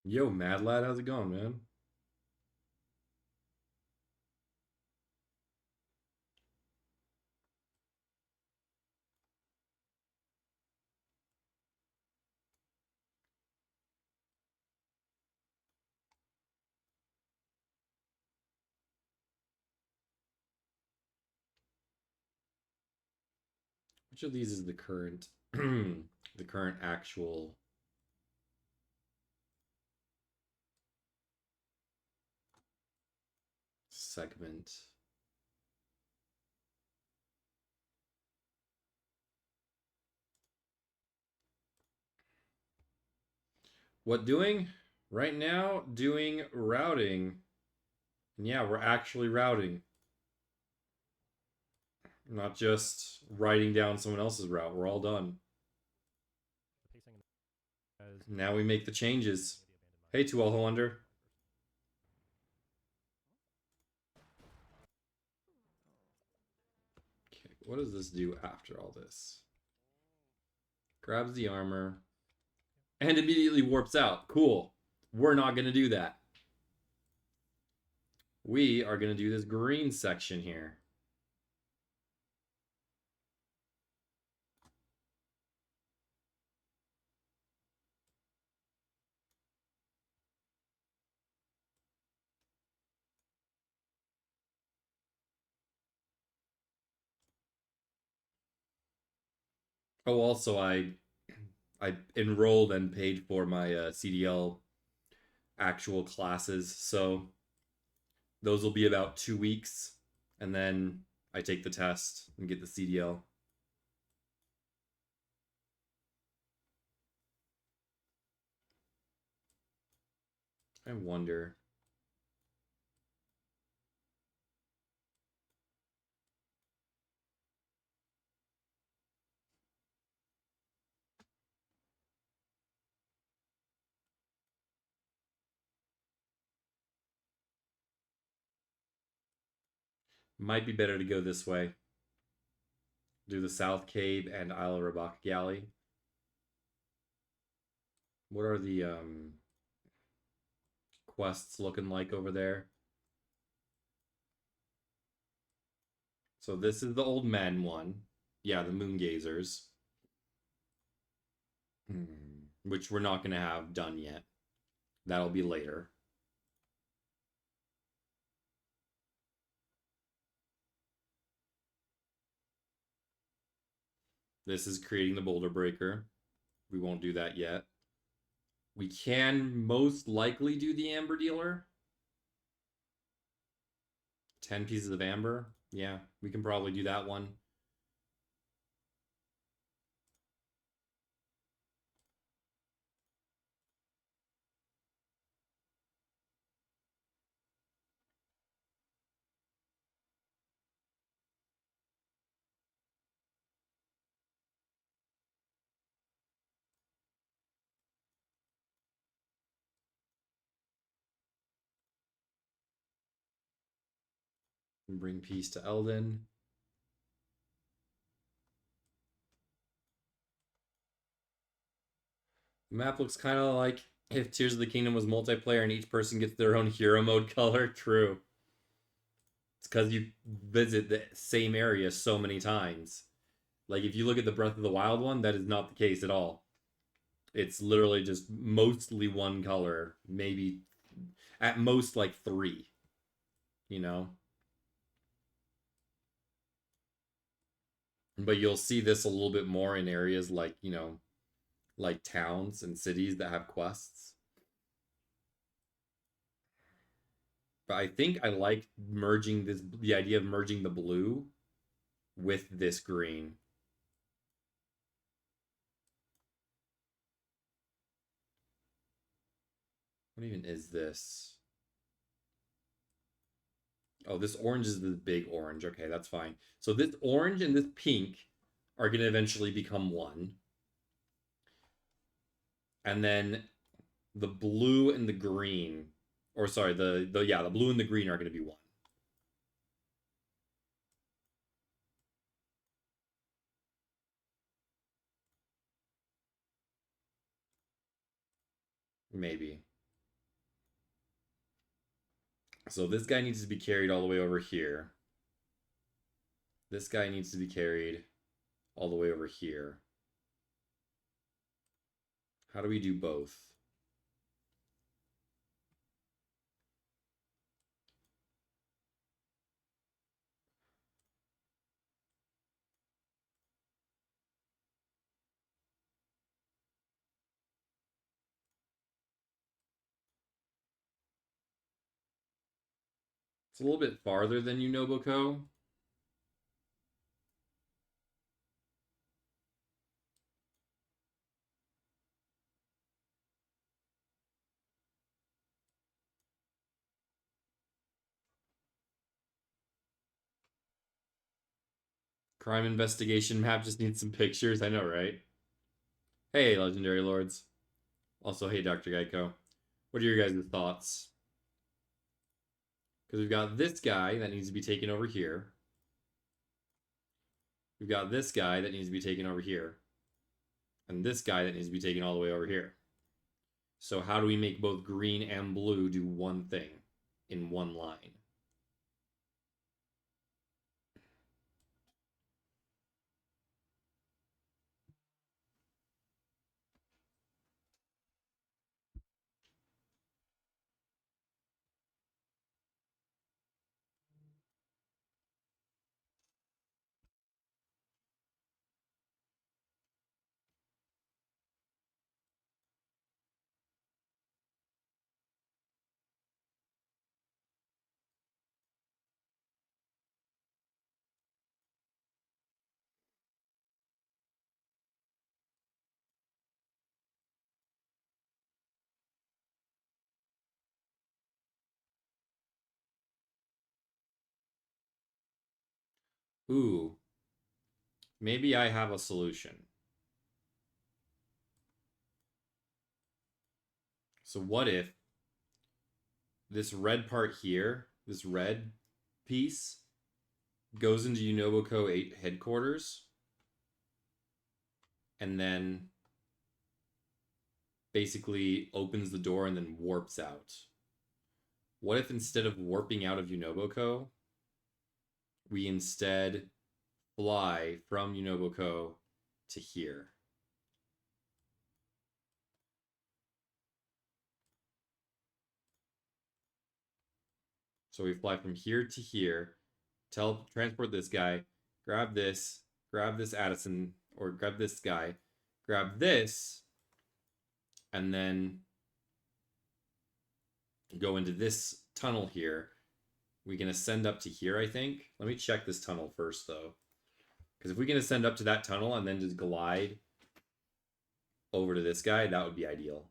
Yo, Mad Lad, how's it going, man? Which of these is the current, the current actual segment? What doing? Right now, doing routing. And yeah, we're actually routing, not just writing down someone else's route. We're all done. Now we make the changes. Hey, to all wonder. Okay, what does this do after all this? Grabs the armor and immediately warps out. Cool. We're not going to do that. We are going to do this green section here. Oh, also, I enrolled and paid for my CDL actual classes, so those will be about 2 weeks, and then I take the test and get the CDL. I wonder. Might be better to go this way. Do the South Cave and Isle Rabak Galley. What are the quests looking like over there? So this is the old men one. Yeah, the moon gazers. Which we're not going to have done yet. That'll be later. This is creating the boulder breaker. We won't do that yet. We can most likely do the amber dealer. 10 pieces of amber. Yeah, we can probably do that one. Bring peace to Eldon. The map looks kind of like if Tears of the Kingdom was multiplayer and each person gets their own hero mode color. True. It's because you visit the same area so many times. Like if you look at the Breath of the Wild one, that is not the case at all. It's literally just mostly one color, maybe at most like three, you know? But you'll see this a little bit more in areas like, like towns and cities that have quests. But I think I like merging the idea of merging the blue with this green. What even is this? Oh, this orange is the big orange. Okay, that's fine. So this orange and this pink are going to eventually become one. And then the blue and the green, or sorry, the blue and the green are going to be one. Maybe. So this guy needs to be carried all the way over here. This guy needs to be carried all the way over here. How do we do both? It's a little bit farther than Unoboko. Crime investigation map just needs some pictures. I know, right? Hey, Legendary Lords. Also, hey, Dr. Geico. What are your guys' thoughts? Because we've got this guy that needs to be taken over here. We've got this guy that needs to be taken over here. And this guy that needs to be taken all the way over here. So how do we make both green and blue do one thing in one line? Ooh, maybe I have a solution. So what if this red part here, this red piece, goes into Unoboko 8 headquarters and then basically opens the door and then warps out? What if instead of warping out of Unoboko, we instead fly from Unoboko to here? So we fly from here to here, transport this guy, grab this Addison, or grab this guy, grab this, and then go into this tunnel here. We can ascend up to here, I think. Let me check this tunnel first, though. Because if we can ascend up to that tunnel and then just glide over to this guy, that would be ideal.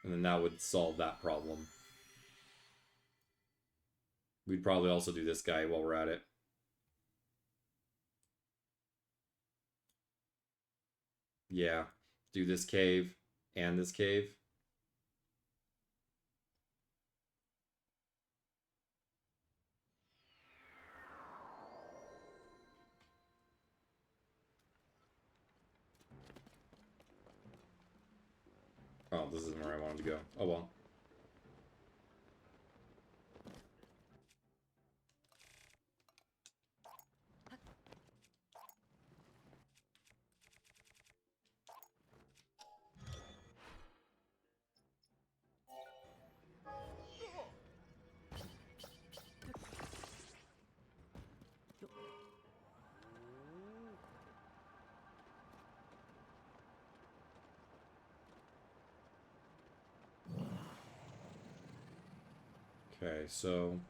And then that would solve that problem. We'd probably also do this guy while we're at it. Yeah, do this cave and this cave. Oh, this isn't where I wanted to go. Oh well. Okay, so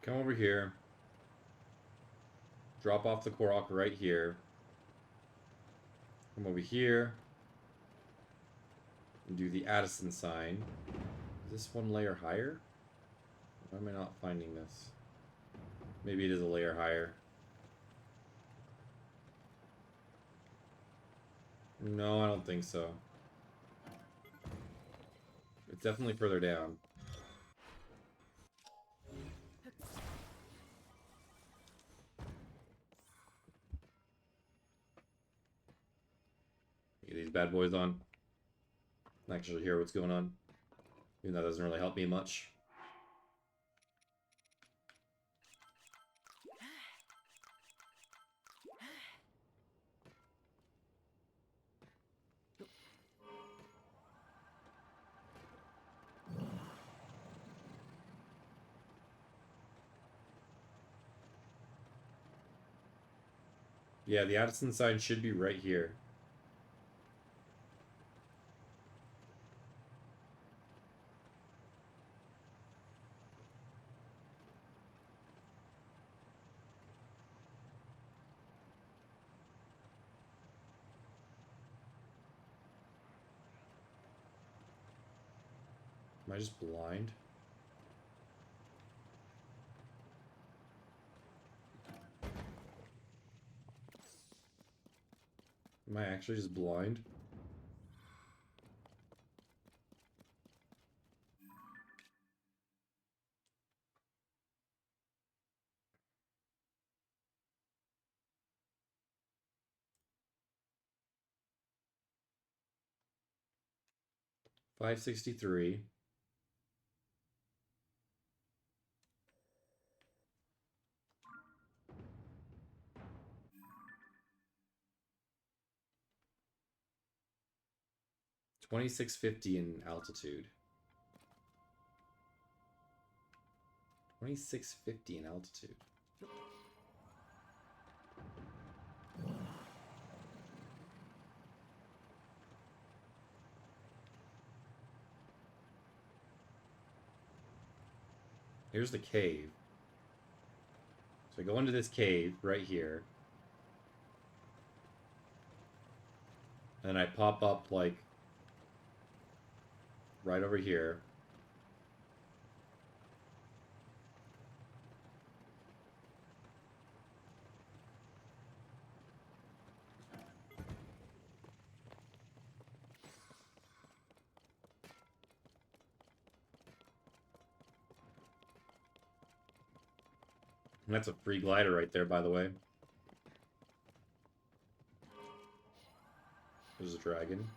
come over here, drop off the Korok right here, come over here, and do the Addison sign. Is this one layer higher? Why am I not finding this? Maybe it is a layer higher. No, I don't think so. It's definitely further down. Get these bad boys on. Actually hear what's going on. Even though that doesn't really help me much. Yeah, the Addison sign should be right here. Am I just blind? Am I actually just blind? $563. $26.50 in altitude. $26.50 in altitude. Here's the cave. So I go into this cave right here. And I pop up like right over here. And that's a free glider right there, by the way. There's a dragon.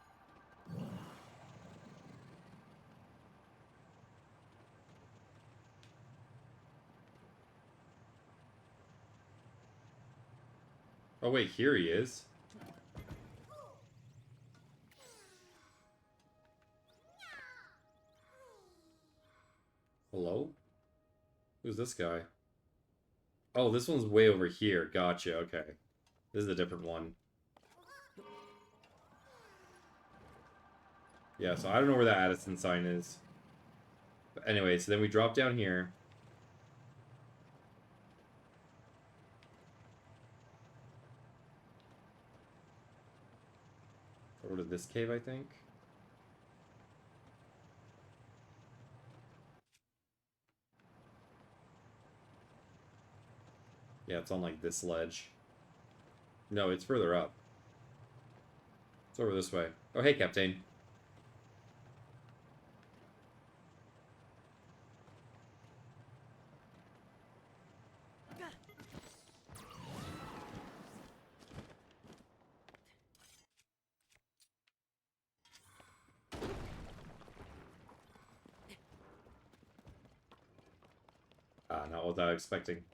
Oh wait, here he is. Hello? Who's this guy? Oh, this one's way over here. Gotcha, okay. This is a different one. Yeah, so I don't know where that Addison sign is. But anyway, so then we drop down here. Over to this cave, I think. Yeah, it's on like this ledge. No, it's further up. It's over this way. Oh, hey, Captain. Ah, not what I was expecting.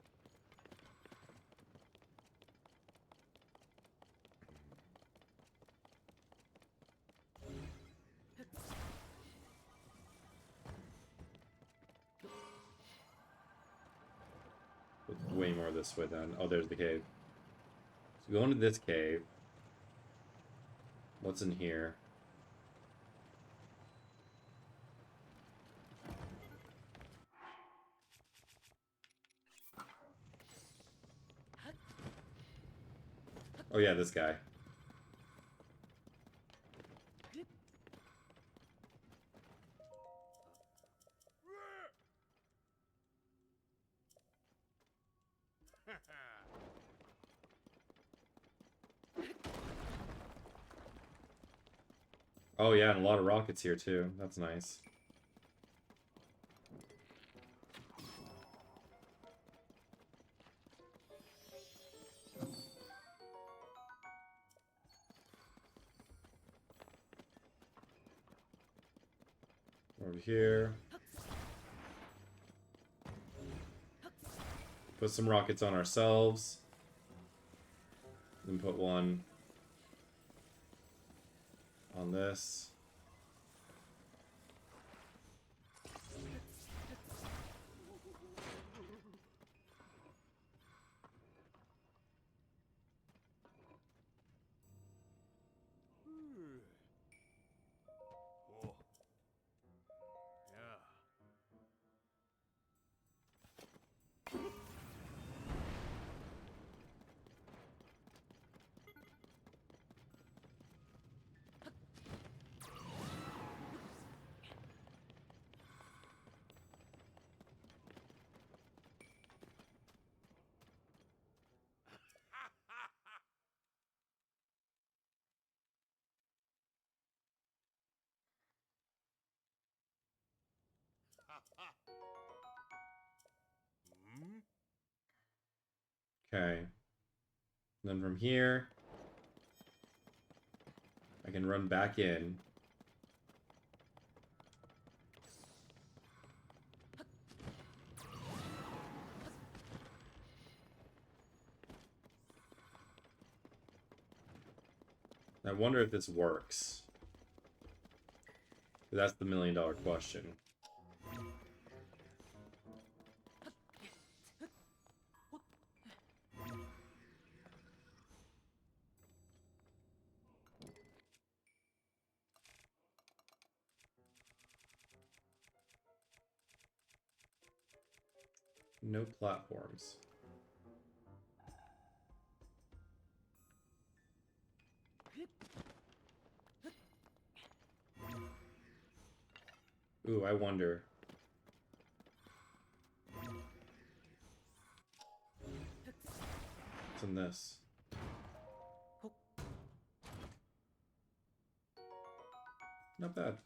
Way more this way then. Oh, there's the cave. So go into this cave. What's in here? Oh yeah, this guy. Oh yeah, and a lot of rockets here too. That's nice. Over here. Put some rockets on ourselves. Then put one on this. Okay. And then from here, I can run back in. I wonder if this works. That's the million-dollar question. No platforms. Ooh, I wonder. What's in this? Not bad.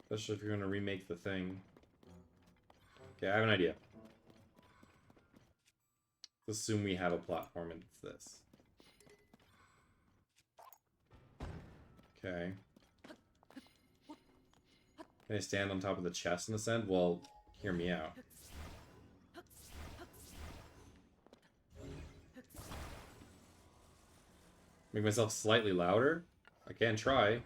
Especially if you're going to remake the thing. Okay, I have an idea. Let's assume we have a platform and it's this. Okay. Can I stand on top of the chest and ascend? Well, hear me out. Make myself slightly louder? I can try.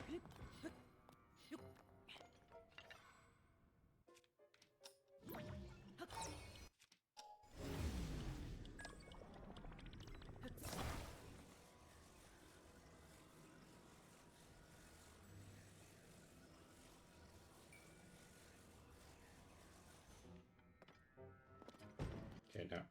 Okay, now.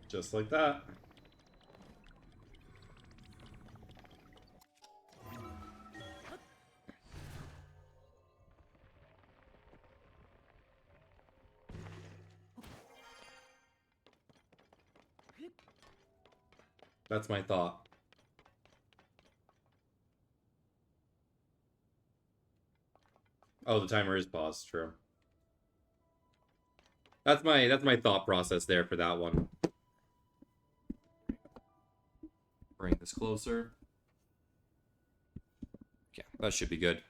Just like that. That's my thought. Oh, the timer is paused, true. That's my thought process there for that one. Bring this closer. Yeah, that should be good.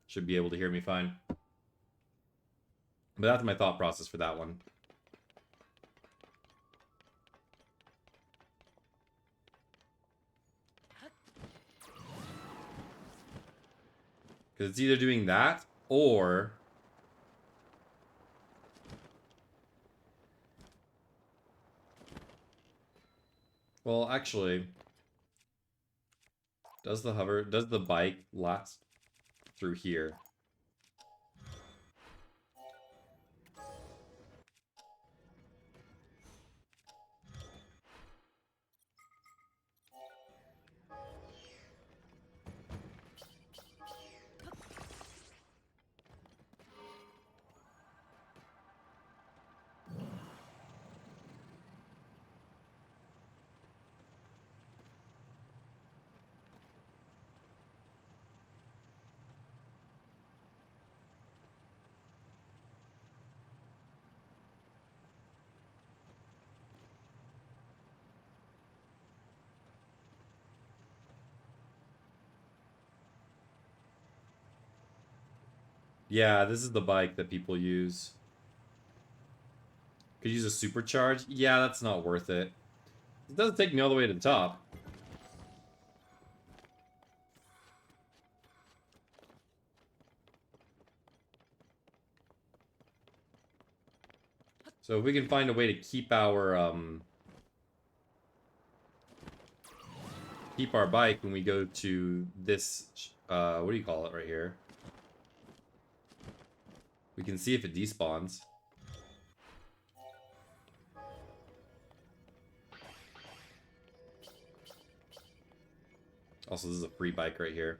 Should be able to hear me fine. But that's my thought process for that one. Because it's either doing that, or... Well, actually... does the bike last through here? Yeah, this is the bike that people use. Could use a supercharge? Yeah, that's not worth it. It doesn't take me all the way to the top. So if we can find a way to keep our bike when we go to this what do you call it right here? We can see if it despawns. Also, this is a free bike right here.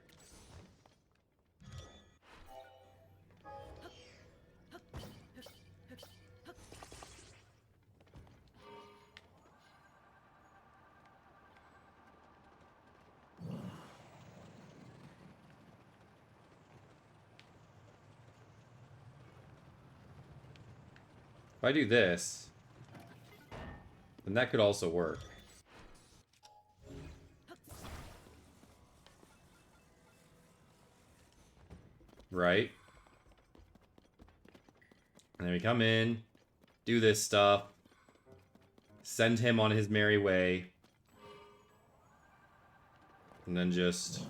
If I do this, then that could also work. Right? And then we come in, do this stuff, send him on his merry way, and then just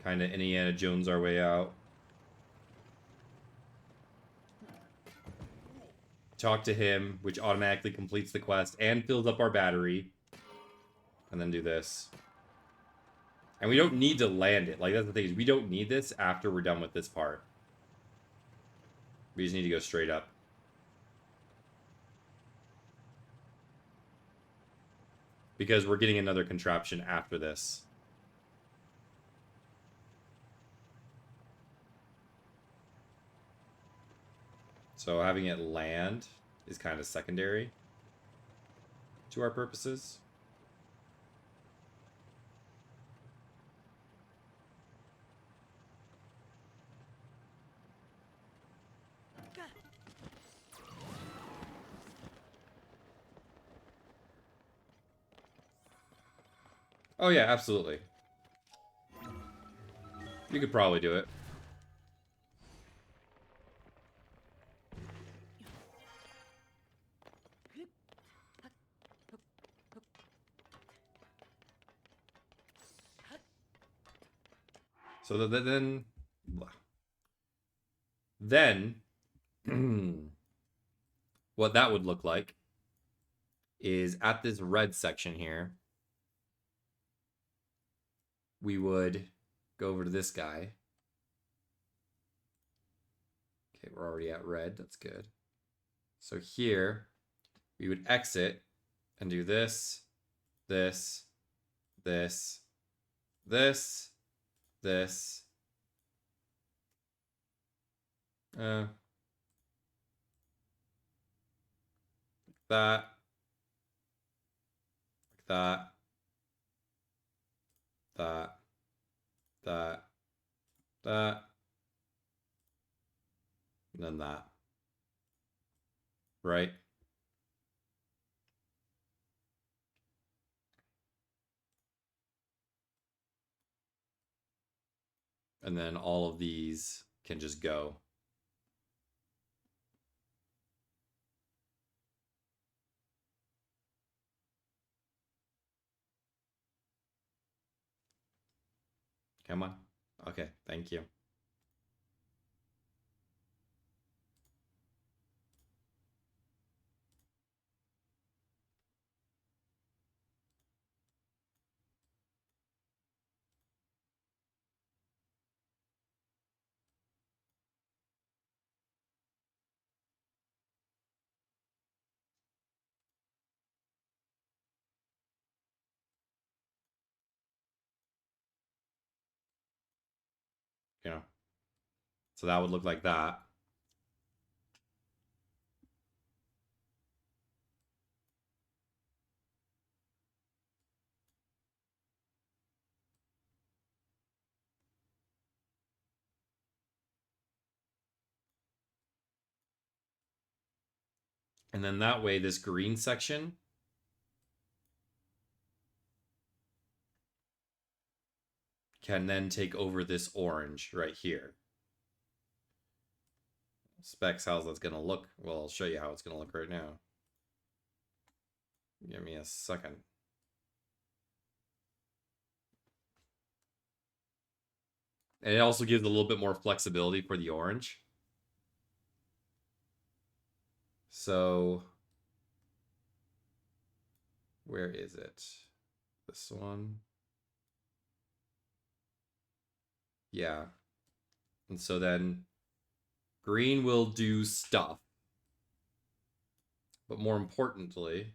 kind of Indiana Jones our way out. Talk to him, which automatically completes the quest and fills up our battery. And then do this. And we don't need to land it. Like, that's the thing, is we don't need this after we're done with this part. We just need to go straight up. Because we're getting another contraption after this. So having it land is kind of secondary to our purposes. Oh yeah, absolutely. You could probably do it. So then what that would look like is at this red section here, we would go over to this guy. Okay, we're already at red. That's good. So here, we would exit and do this, this, this, this, this. Uh, that, that, that, that, that, and then that. Right? And then all of these can just go. Come on. Okay, thank you. You know, so that would look like that. And then that way, this green section can then take over this orange right here. specs how that's gonna look. Well, I'll show you how it's gonna look right now. Give me a second. And it also gives a little bit more flexibility for the orange. So, where is it? This one. Yeah. And so then green will do stuff. But more importantly,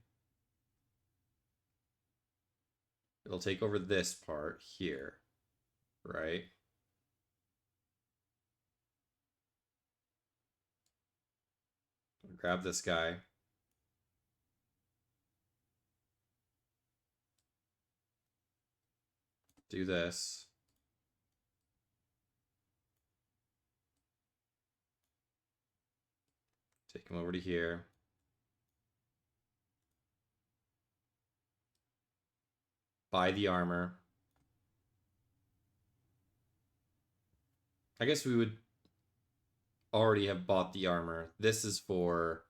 it'll take over this part here, right? Grab this guy. Do this. Take him over to here. Buy the armor. I guess we would already have bought the armor. This is for...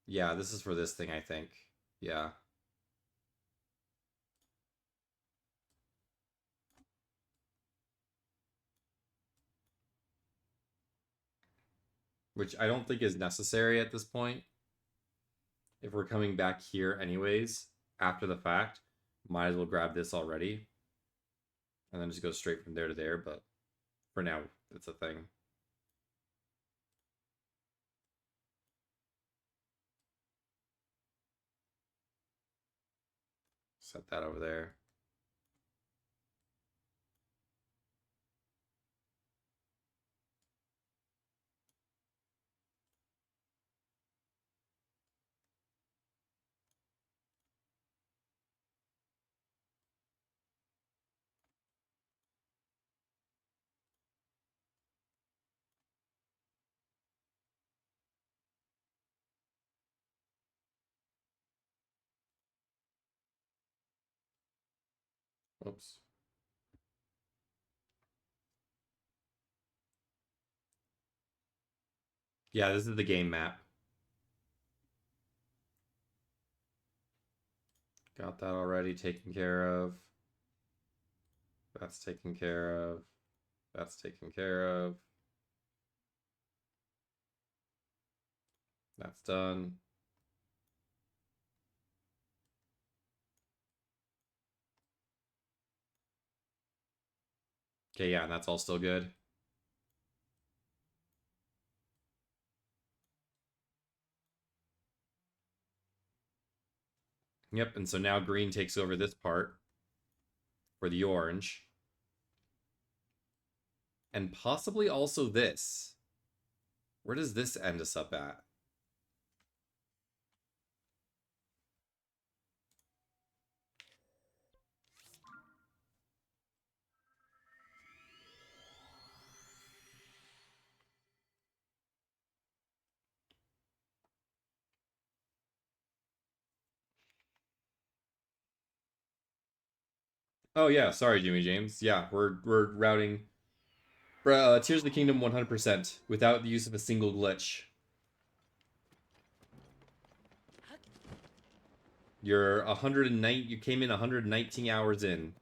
Yeah, this is for this thing, I think. Yeah. Which I don't think is necessary at this point. If we're coming back here anyways, after the fact, might as well grab this already. And then just go straight from there to there, but for now, it's a thing. Set that over there. Oops. Yeah, this is the game map. Got that already taken care of. That's taken care of. That's taken care of. That's done. Okay, yeah, and that's all still good. Yep, and so now green takes over this part for the orange. And possibly also this. Where does this end us up at? Oh yeah, sorry, Jimmy James. Yeah, we're routing Tears of the Kingdom 100% without the use of a single glitch. You're 109. You came in 119 hours in.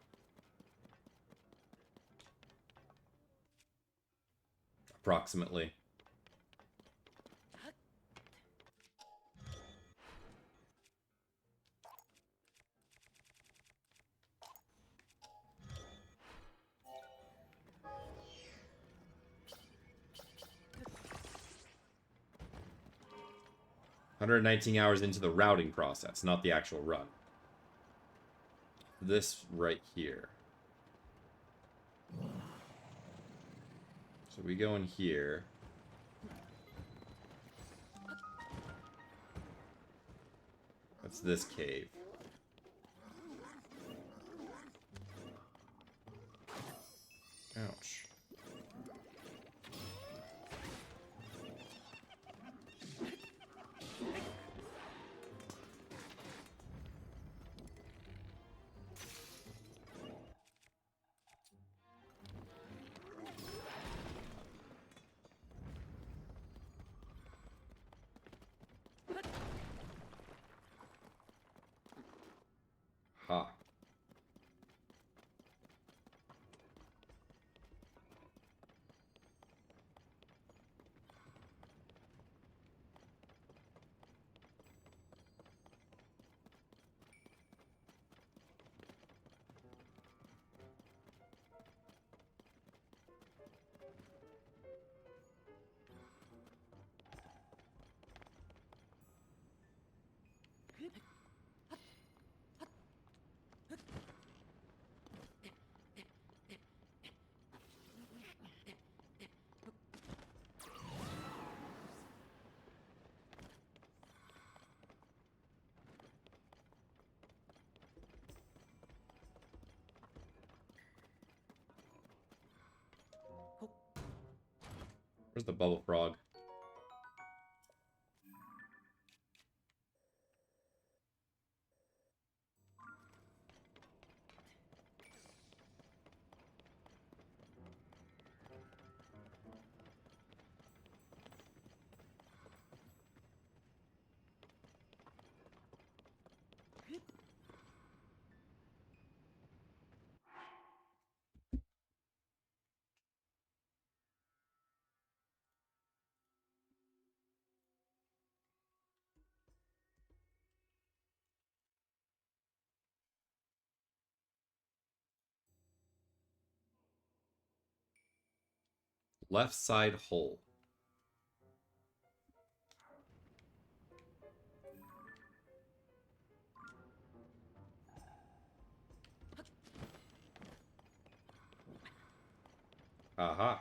Approximately. Hundred 19 hours into the routing process, not the actual run. This right here. So we go in here. That's this cave. Ouch. Where's the bubble frog? Left side hole. Aha.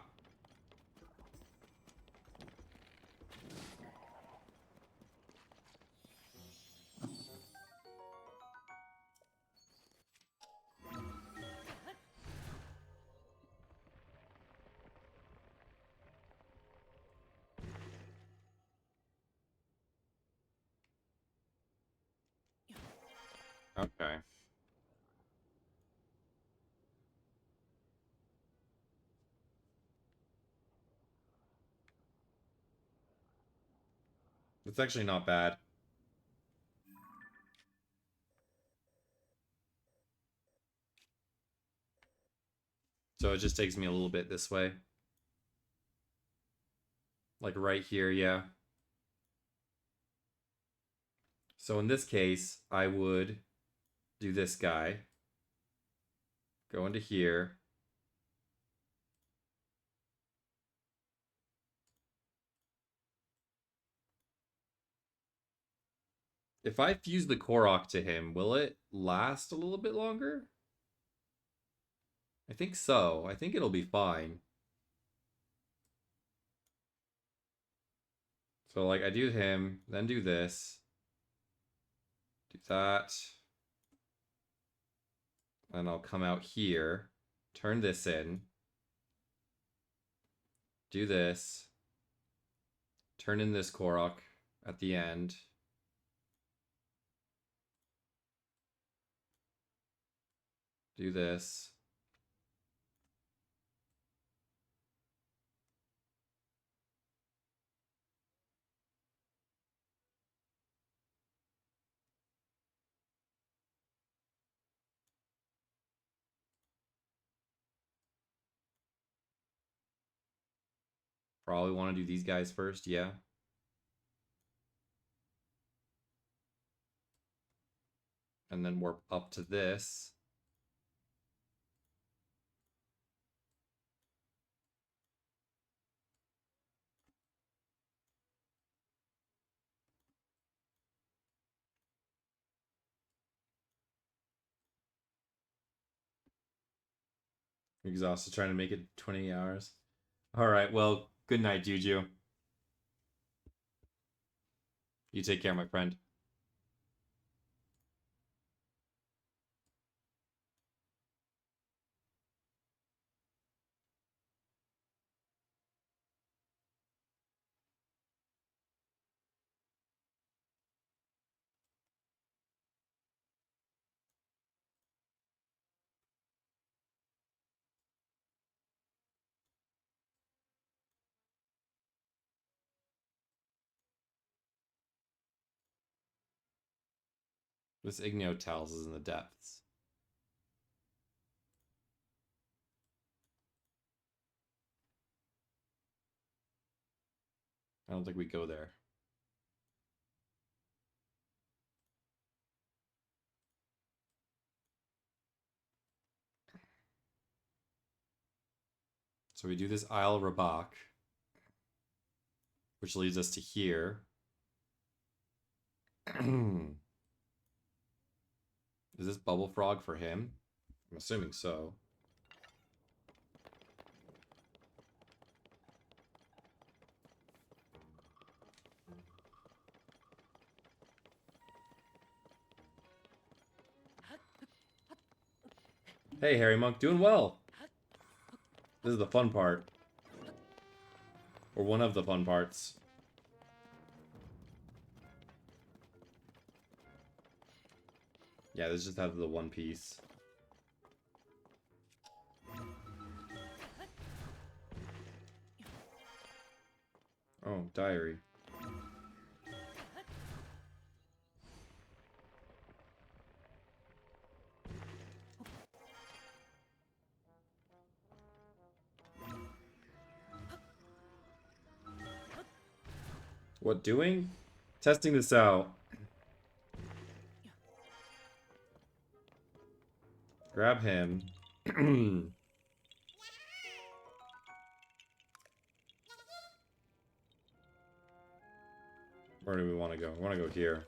Okay. It's actually not bad. So it just takes me a little bit this way. Like right here, yeah. So in this case, I would do this guy. Go into here. If I fuse the Korok to him, will it last a little bit longer? I think so. I think it'll be fine. So, like, I do him, then do this. Do that. And I'll come out here. Turn this in. Do this. Turn in this Korok at the end. Do this. Probably want to do these guys first, yeah. And then warp up to this. Exhausted trying to make it 20 hours. All right, well, good night, Juju. You take care, my friend. This Ignotels is in the depths. I don't think we go there. So we do this Isle Rabak, which leads us to here. Is this Bubble Frog for him? I'm assuming so. Hey, Harry Monk, doing well. This is the fun part. Or one of the fun parts. Yeah, this just has the one piece. Oh, diary. What doing? Testing this out. Grab him. Where do we want to go? I want to go here.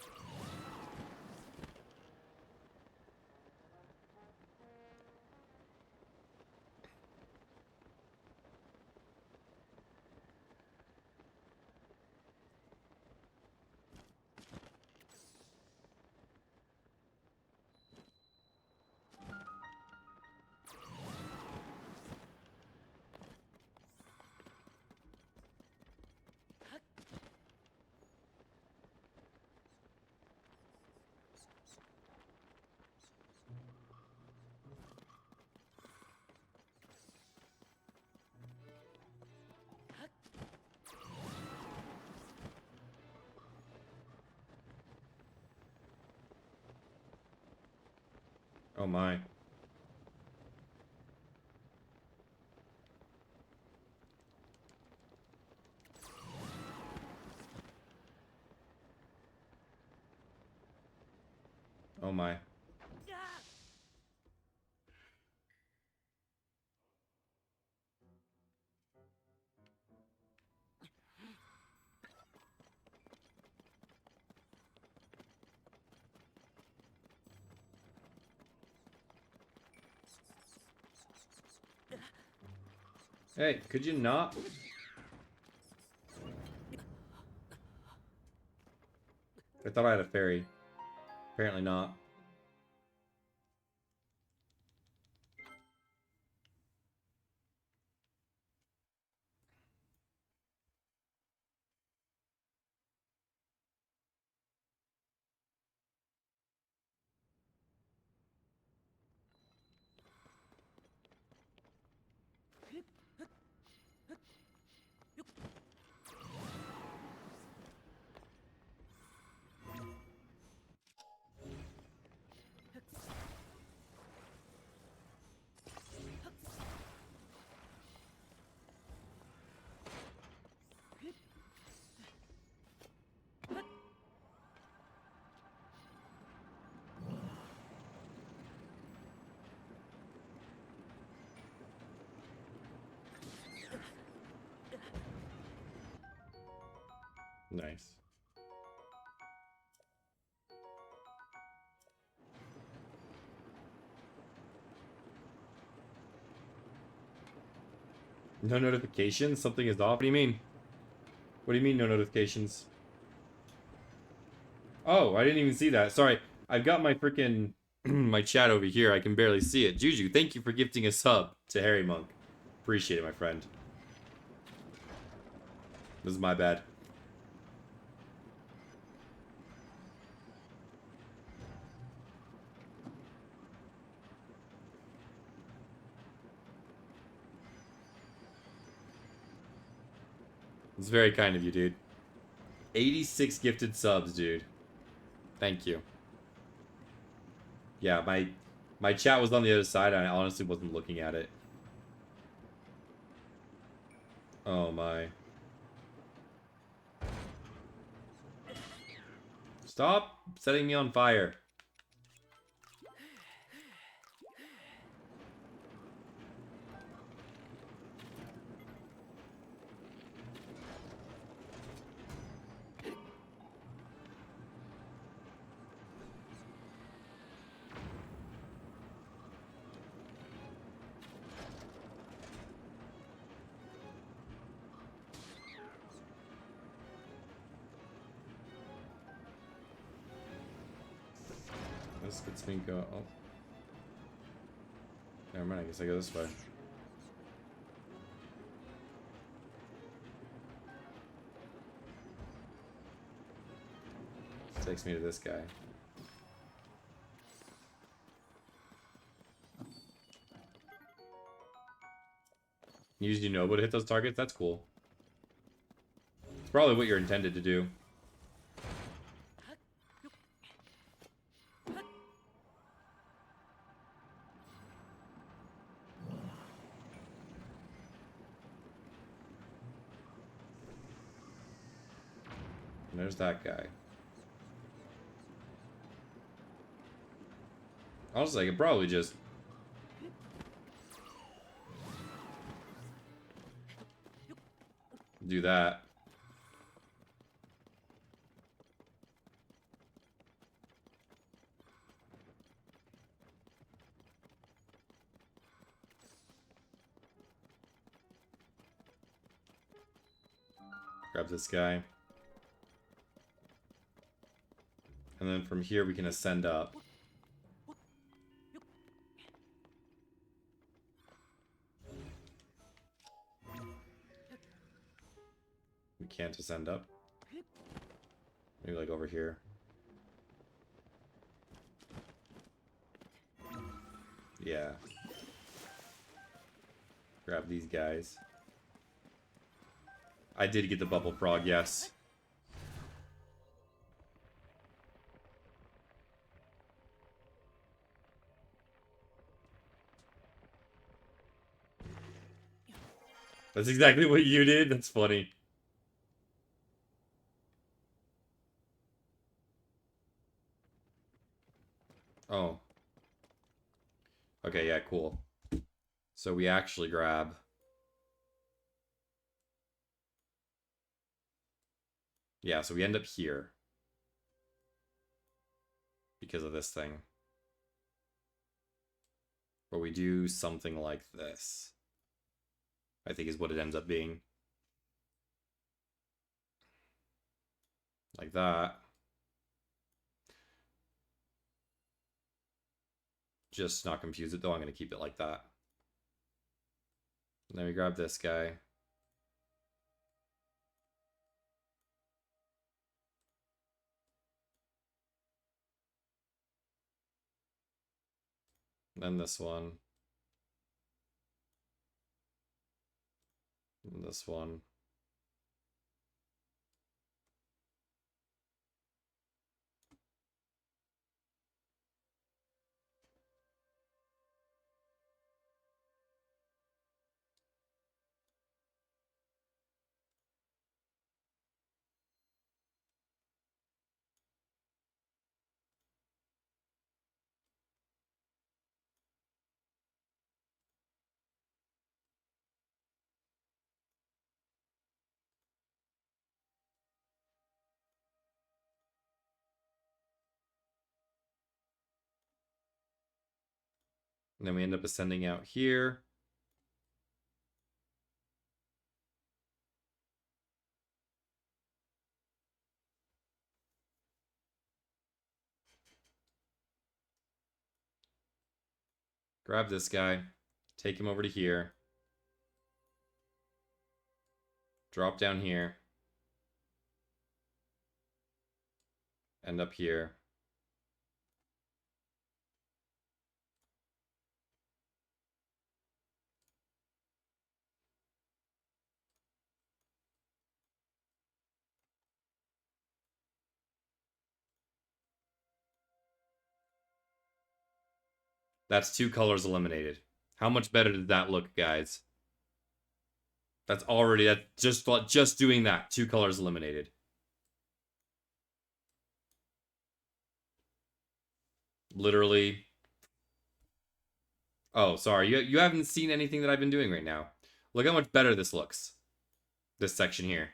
Oh my. Oh my. Hey, could you not? I thought I had a fairy. Apparently not. Nice. No notifications? Something is off? What do you mean? What do you mean no notifications? Oh, I didn't even see that. Sorry. I've got my freaking my chat over here. I can barely see it. Juju, thank you for gifting a sub to Harry Monk. Appreciate it, my friend. This is my bad. It's very kind of you, dude. 86 gifted subs, dude. Thank you. Yeah, my chat was on the other side. I honestly wasn't looking at it. Oh my. Stop setting me on fire. This gets me go. Oh. Never mind, I guess I go this way. Takes me to this guy. Use Unova to hit those targets? That's cool. It's probably what you're intended to do. And there's that guy. Honestly, I could probably just... do that. Grab this guy. And then from here we can ascend up. We can't ascend up. Maybe like over here. Yeah. Grab these guys. I did get the bubble frog, yes. That's exactly what you did? That's funny. Oh. Okay, yeah, cool. So we actually grab... yeah, so we end up here. Because of this thing. But we do something like this. I think is what it ends up being. Like that. Just not confuse it though, I'm going to keep it like that. And then we grab this guy. Then this one. And this one. And then we end up ascending out here. Grab this guy. Take him over to here. Drop down here. End up here. That's 2 colors eliminated. How much better did that look, guys? That's already... that's just doing that. 2 colors eliminated. Literally. Oh, sorry. You haven't seen anything that I've been doing right now. Look how much better this looks. This section here.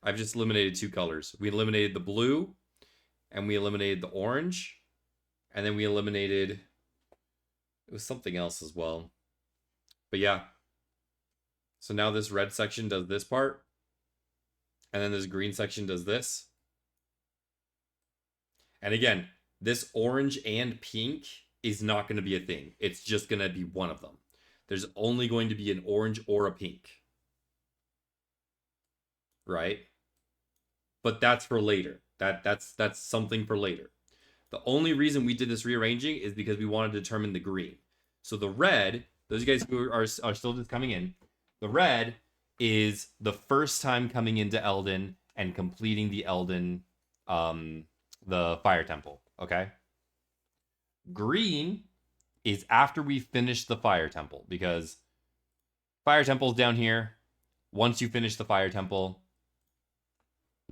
I've just eliminated 2 colors. We eliminated the blue, and we eliminated the orange, and then we eliminated... it was something else as well. But yeah. So now this red section does this part, and then this green section does this. And again, this orange and pink is not going to be a thing. It's just going to be one of them. There's only going to be an orange or a pink. Right? But that's for later. That's something for later. The only reason we did this rearranging is because we wanted to determine the green. So the red, those of you guys who are still just coming in, the red is the first time coming into Elden and completing the Elden, the Fire Temple. Okay. Green is after we finish the Fire Temple, because Fire Temple's down here. Once you finish the Fire Temple,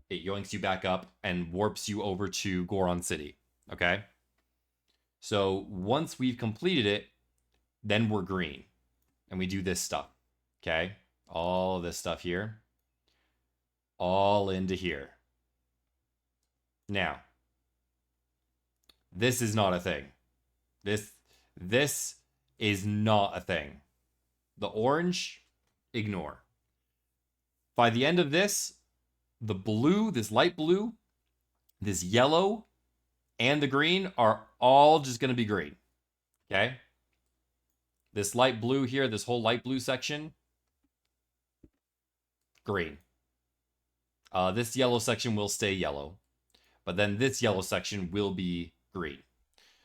it yoinks you back up and warps you over to Goron City. Okay. So once we've completed it, then we're green. And we do this stuff. Okay. All of this stuff here. All into here. Now, this is not a thing. This is not a thing. The orange, ignore. By the end of this, the blue, this light blue, this yellow, and the green are all just going to be green. Okay? This light blue here, this whole light blue section, green. This yellow section will stay yellow, but then this yellow section will be green.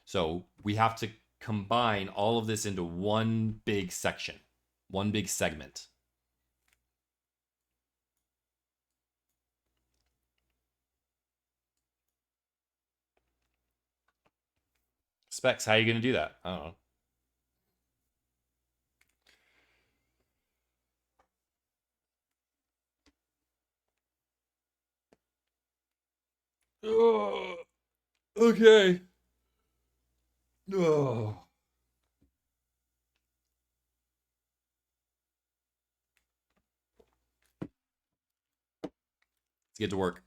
So we have to combine all of this into one big section, one big segment. Specs, how are you going to do that? I don't know. Oh, okay. Oh. Let's get to work.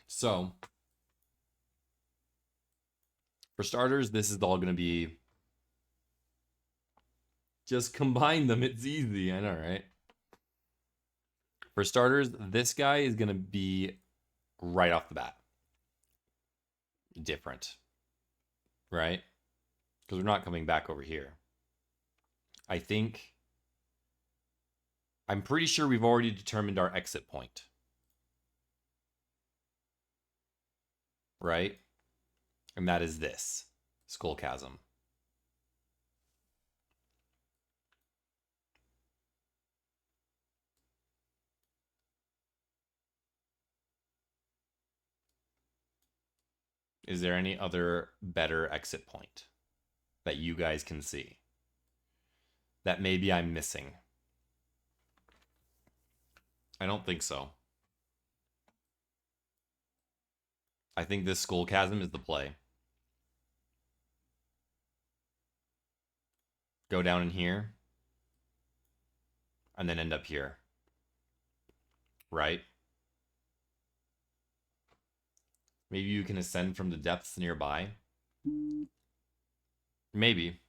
So, for starters, this is all going to be... Just combine them. It's easy. I know, right? For starters, this guy is going to be right off the bat different, right? Because we're not coming back over here. I'm pretty sure we've already determined our exit point. Right? And that is this Skull Chasm. Is there any other better exit point that you guys can see that maybe I'm missing? I don't think so. I think this Skull Chasm is the play. Go down in here and then end up here. Right? Maybe you can ascend from the depths nearby. Maybe.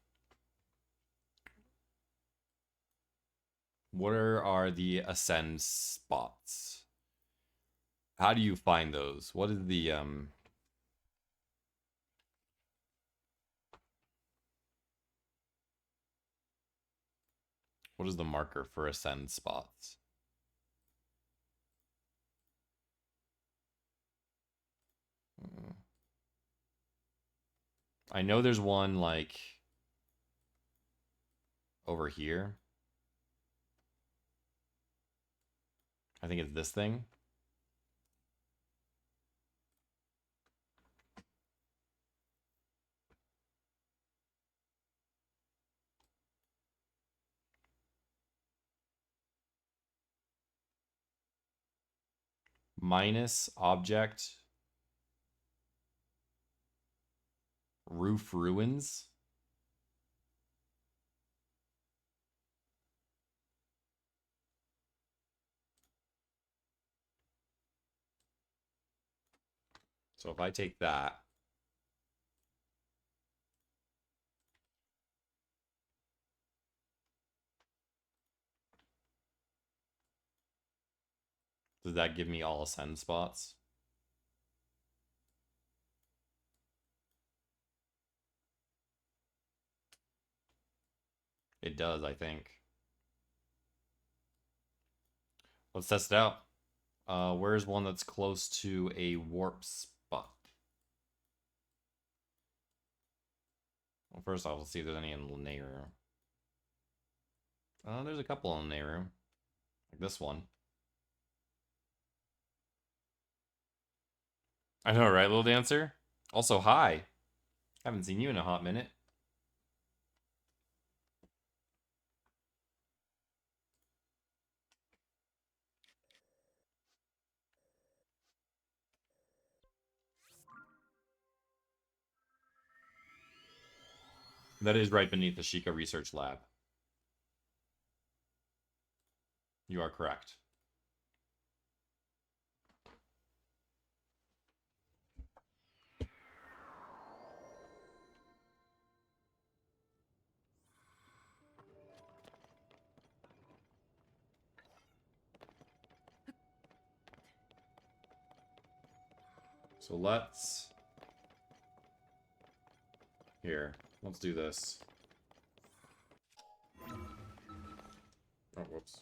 What are the ascend spots? How do you find those? What is the what is the marker for ascend spots? I know there's one like over here. I think it's this thing. Minus object roof ruins. So if I take that, does that give me all ascend spots? It does, I think. Let's test it out. Where's one that's close to a warp spot? Well, first off, let's see if there's any in Nehru. There's a couple in Nehru. Like this one. I know, right, little dancer? Also, hi. Haven't seen you in a hot minute. That is right beneath the Sheikah Research Lab. You are correct. So let's... let's do this. Oh, whoops.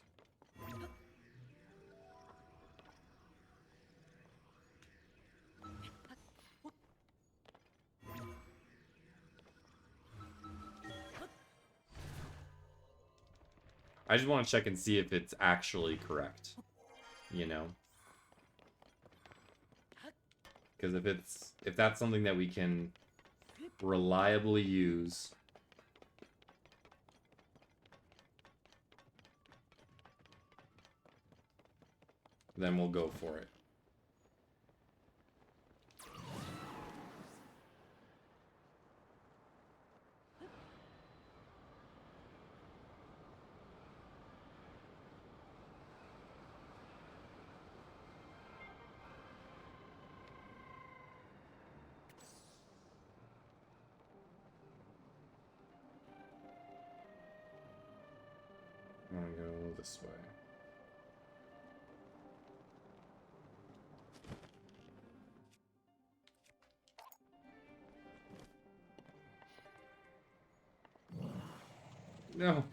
I just want to check and see if it's actually correct. You know? Because if that's something that we can reliably use, then we'll go for it. I'm gonna go this way. No.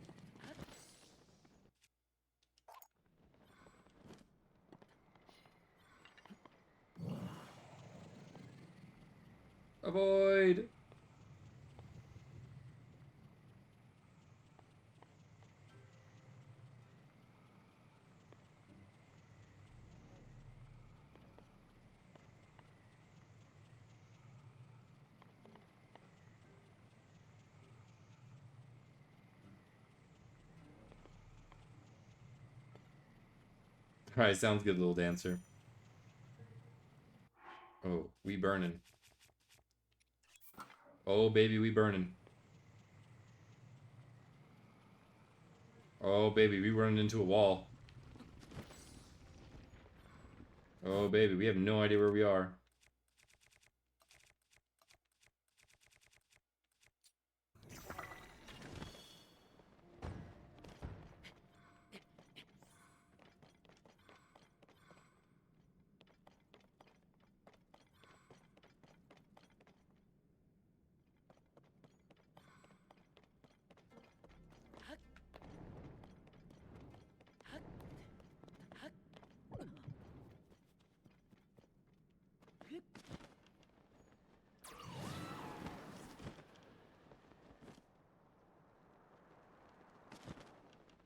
Avoid. Alright, sounds good, little dancer. Oh, we burning. Oh, baby, we burning. Oh, baby, we running into a wall. Oh, baby, we have no idea where we are.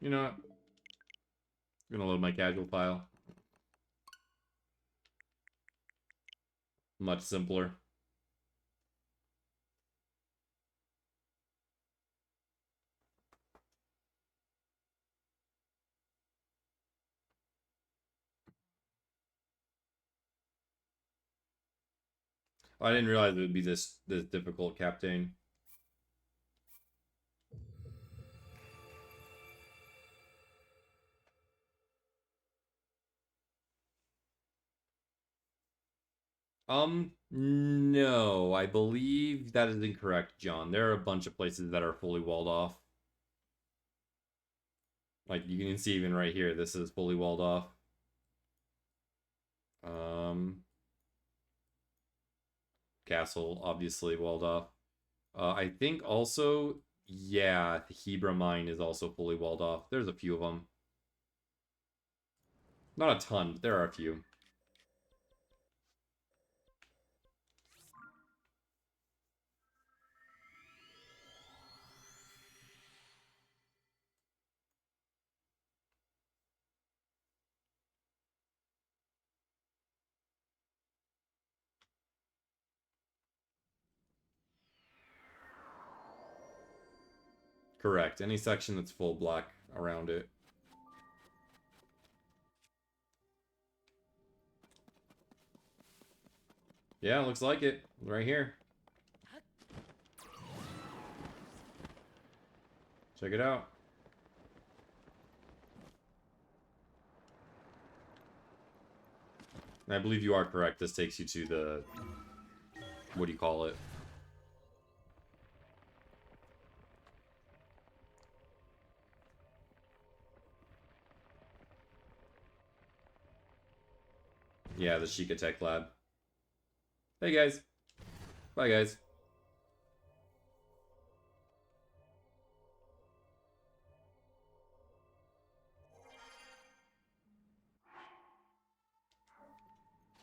You know what? I'm gonna load my casual file. Much simpler. Oh, I didn't realize it would be this difficult, Captain. No, I believe that is incorrect, John. There are a bunch of places that are fully walled off. Like, you can see even right here, this is fully walled off. Castle, obviously walled off. I think also, yeah, the Hebra mine is also fully walled off. There's a few of them. Not a ton, but there are a few. Correct. Any section that's full black around it. Yeah, looks like it. Right here. Check it out. And I believe you are correct. This takes you to the... What do you call it? Yeah, the Sheikah Tech Lab. Hey, guys. Bye, guys.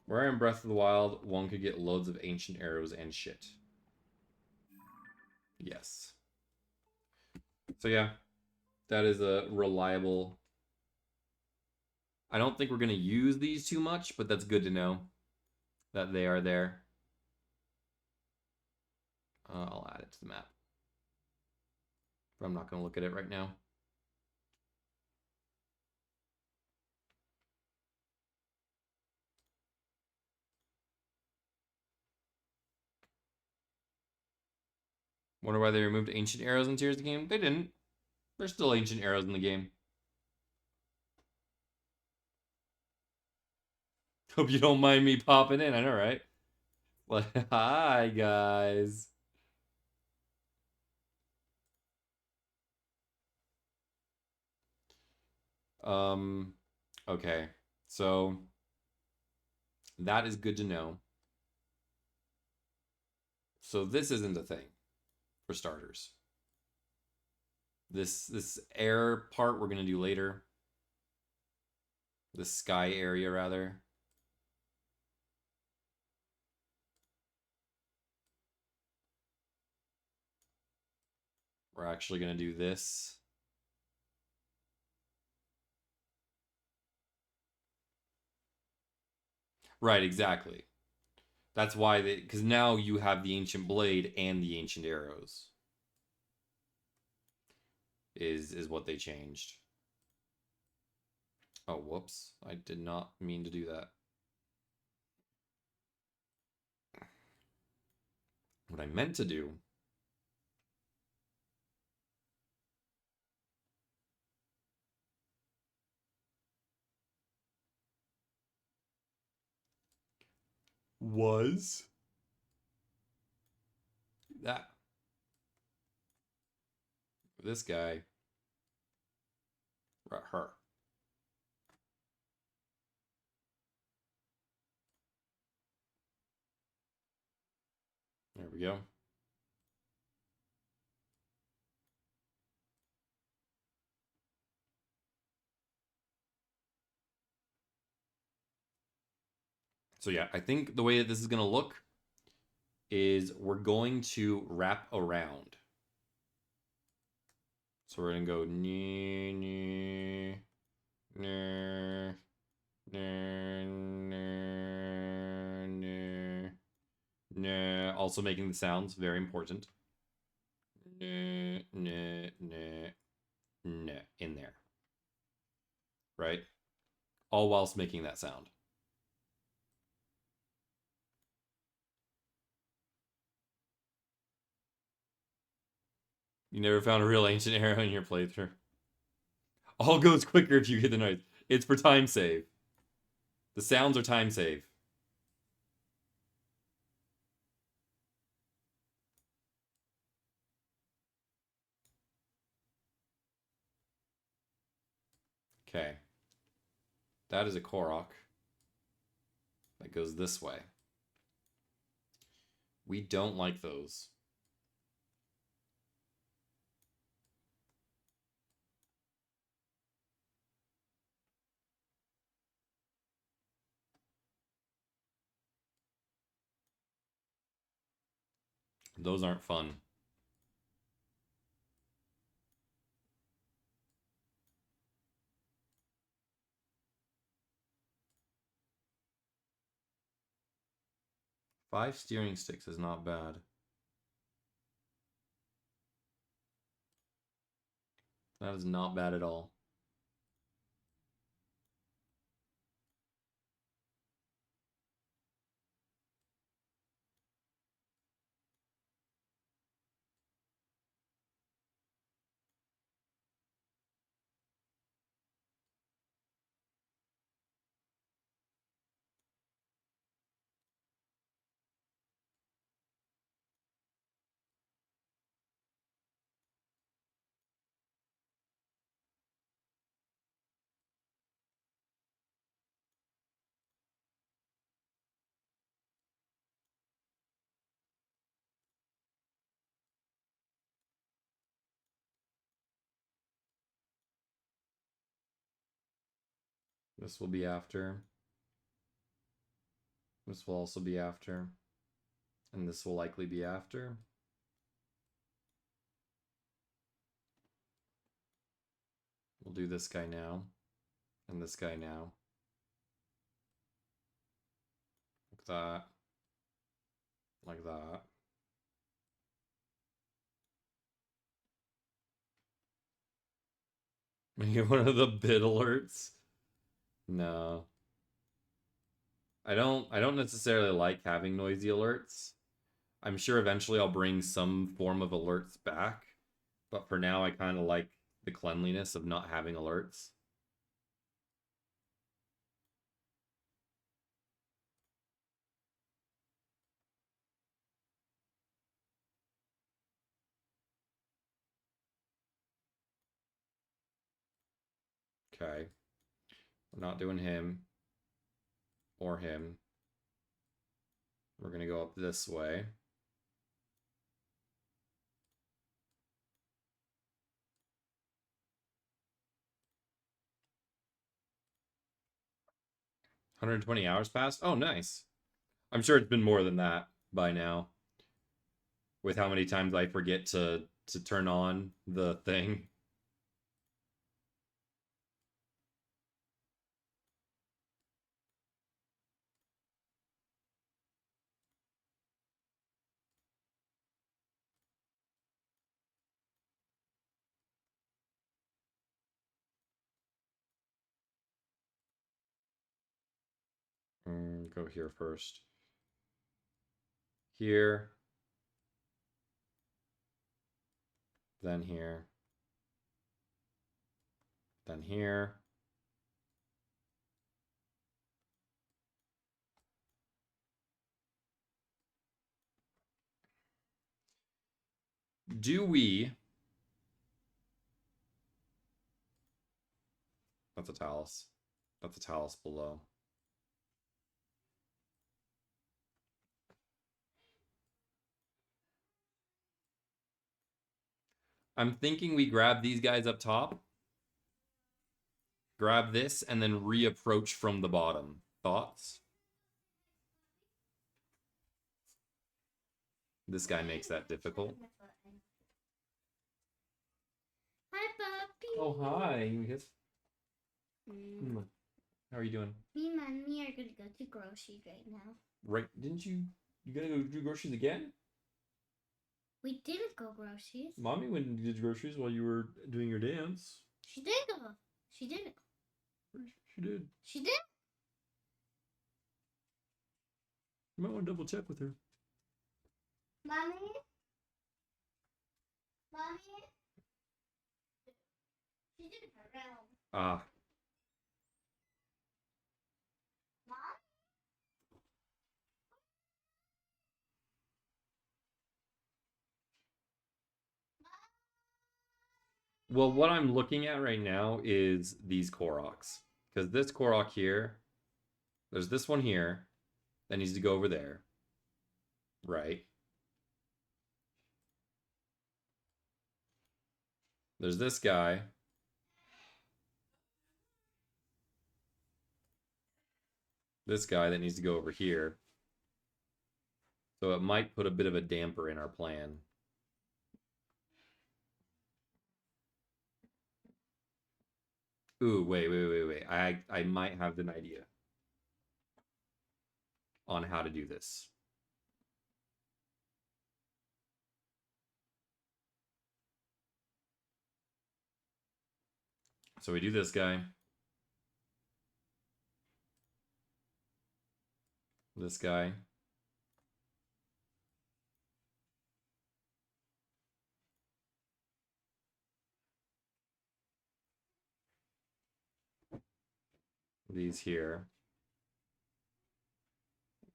Where in Breath of the Wild, one could get loads of ancient arrows and shit. Yes. So yeah, that is a reliable... I don't think we're going to use these too much, but that's good to know that they are there. I'll add it to the map. But I'm not going to look at it right now. Wonder why they removed ancient arrows in Tears of the Game? They didn't. There's still ancient arrows in the game. Hope you don't mind me popping in. I know, right? Like, hi, guys. Okay. So, that is good to know. So this isn't a thing, for starters. This air part we're going to do later. The sky area, rather. We're actually going to do this. Right, exactly. That's why they... Because now you have the ancient blade and the ancient arrows. Is what they changed. Oh, whoops. I did not mean to do that. What I meant to do... was... that. This guy. Her. There we go. So yeah, I think the way that this is going to look is we're going to wrap around. So we're going to go nee, nee, nee, nee, nee, nee, nee. Also making the sounds, very important. Nee, nee, nee, nee, in there. Right? All whilst making that sound. You never found a real ancient arrow in your playthrough. All goes quicker if you get the noise. It's for time save. The sounds are time save. Okay. That is a Korok. That goes this way. We don't like those. Those aren't fun. Five steering sticks is not bad. That is not bad at all. This will be after. This will also be after. And this will likely be after. We'll do this guy now. And this guy now. Like that. Like that. Make it one of the bit alerts. No. I don't necessarily like having noisy alerts. I'm sure eventually I'll bring some form of alerts back, but for now I kind of like the cleanliness of not having alerts. Okay. We're not doing him or him. We're going to go up this way. $120 passed? Oh, nice. I'm sure it's been more than that by now. With how many times I forget to turn on the thing. Go here first. Here. Then here. Then here. Do we... That's a talus. That's a talus below. I'm thinking we grab these guys up top. Grab this and then reapproach from the bottom. Thoughts? This guy makes that difficult. Hi, puppy. Oh, hi. How are you doing? Me and Mommy are gonna go to groceries right now. Right? Didn't you gotta go do groceries again? We didn't go groceries. Mommy went and did groceries while you were doing your dance. She didn't go. She didn't. She did. She did. You might want to double check with her. Mommy? Mommy? She didn't around. Ah. Mom? Well, what I'm looking at right now is these Koroks. Because this Korok here, there's this one here that needs to go over there. Right. There's this guy. This guy that needs to go over here. So it might put a bit of a damper in our plan. Ooh, wait. I might have an idea on how to do this. So we do this guy. This guy. These here.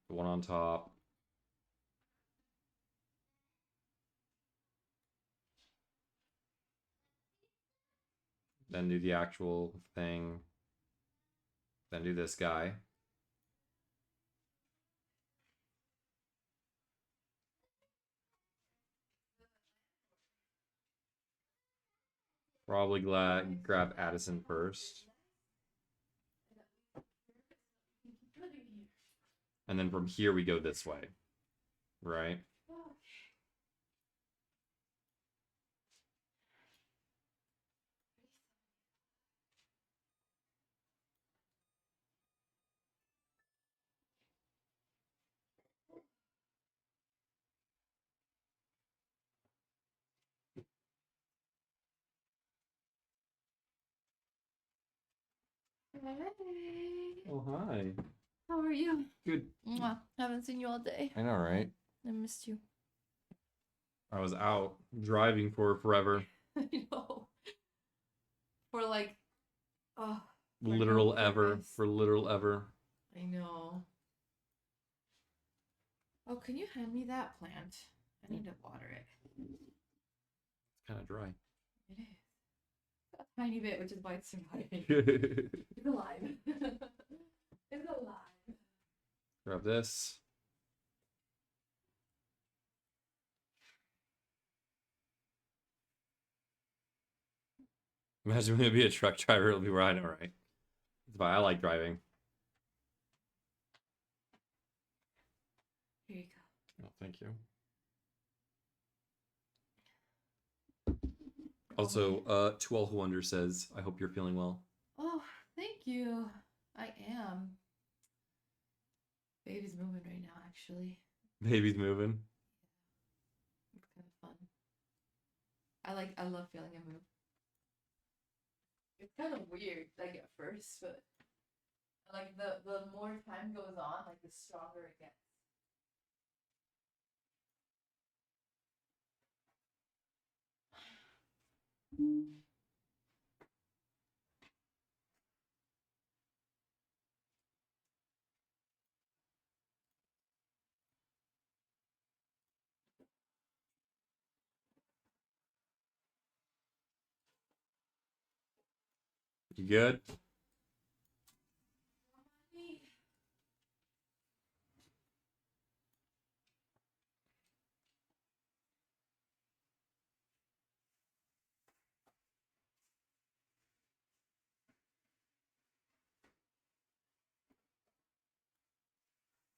The one on top. Then do the actual thing. Then do this guy. Probably grab Addison first. And then from here we go this way. Right? Hey. Oh, hi. How are you? Good. Mwah. Haven't seen you all day. I know, right? I missed you. I was out driving for forever. I know. For like, oh, for Literal no ever. purpose. For literal ever. I know. Oh, can you hand me that plant? I need to water it. It's kind of dry. It is. A tiny bit, which is why it's surviving. It's alive. It's alive. Grab this. Imagine when to be a truck driver, it'll be where I know, right? That's why I like driving. Here you go. Oh, thank you. Also, to all who wonder says, I hope you're feeling well. Oh, thank you. I am. Baby's moving right now, actually. Baby's moving. It's kind of fun. I love feeling a move. It's kind of weird, like at first, but like the more time goes on, like the stronger it gets. You good?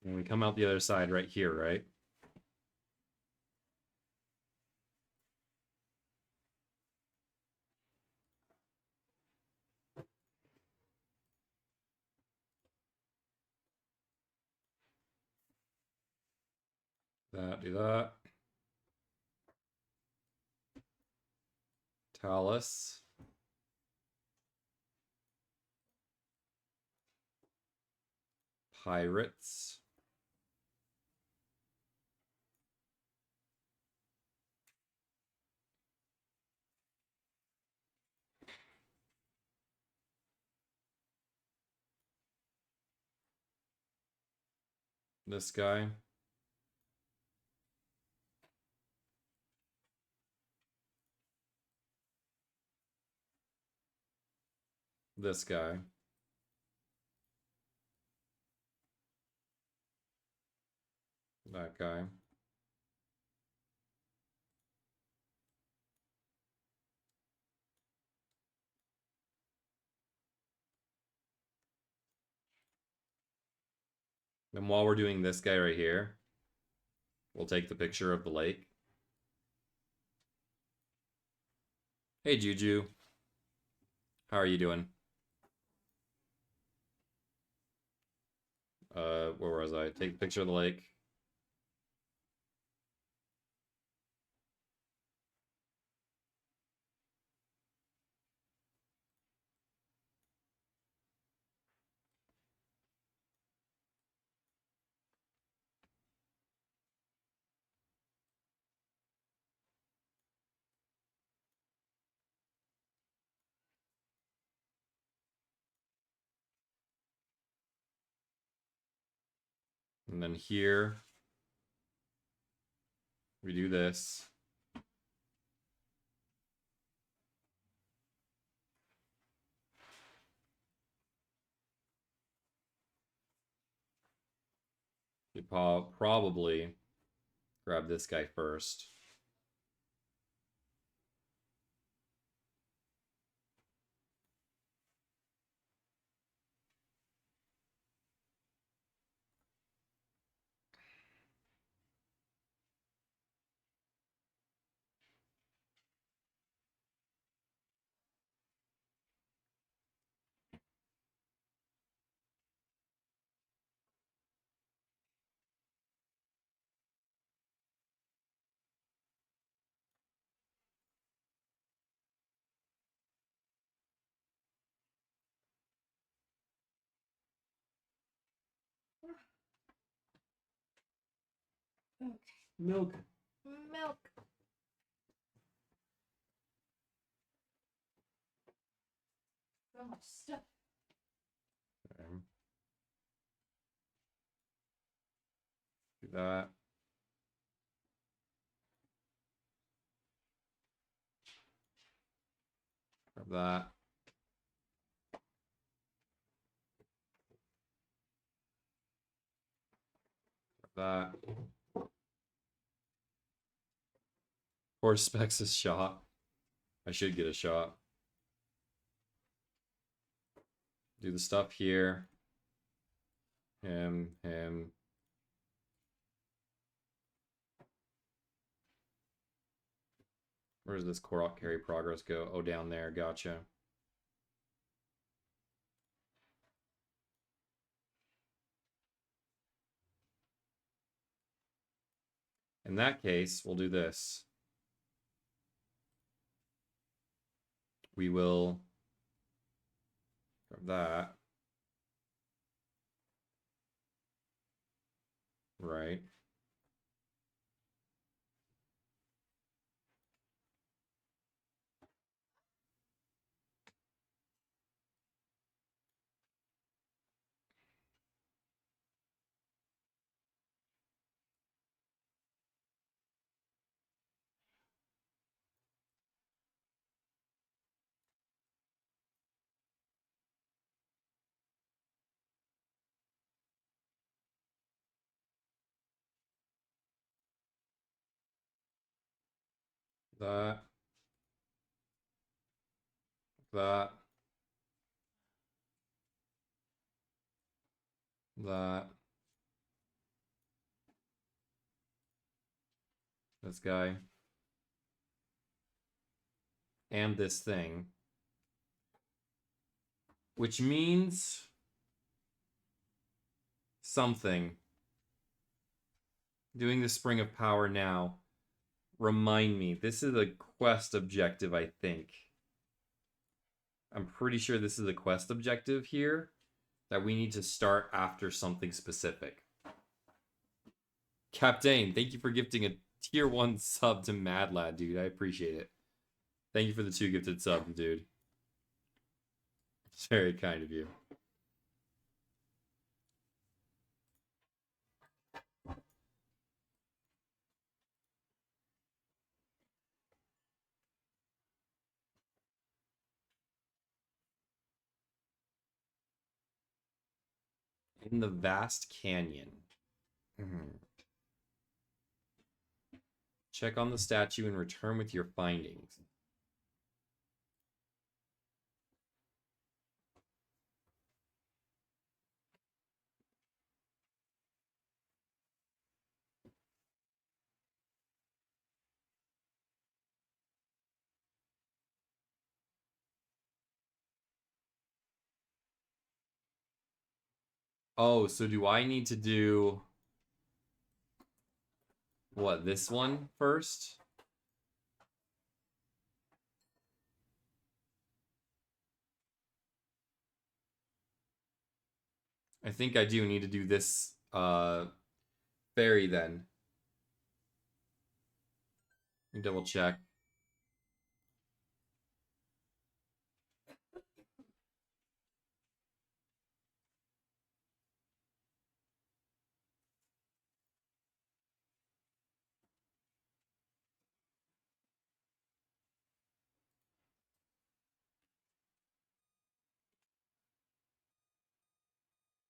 And we come out the other side right here, right? Do that. Talus. Pirates. This guy. This guy. That guy. And while we're doing this guy right here, We'll take the picture of the lake. Hey, Juju. How are you doing? Where was I? Take a picture of the lake. And then here, we do this. You probably grab this guy first. Okay. Milk. Milk. So much stuff. Okay. Do that. Grab that. Grab that. Horse specs a shot. I should get a shot. Do the stuff here. Him. Where does this carry progress go? Oh, down there. Gotcha. In that case, we'll do this. We will grab that. Right. That. That. That. This guy. And this thing. Which means something. Doing the Spring of Power now. Remind me. This is a quest objective, I think. I'm pretty sure this is a quest objective here that we need to start after something specific. Captain, thank you for gifting a tier 1 sub to Mad Lad, dude. I appreciate it. Thank you for the 2 gifted subs, dude. It's very kind of you. In the vast canyon. Check on the statue and return with your findings. Oh, so do I need to do what, this one first? I think I do need to do this fairy then. Let me double check.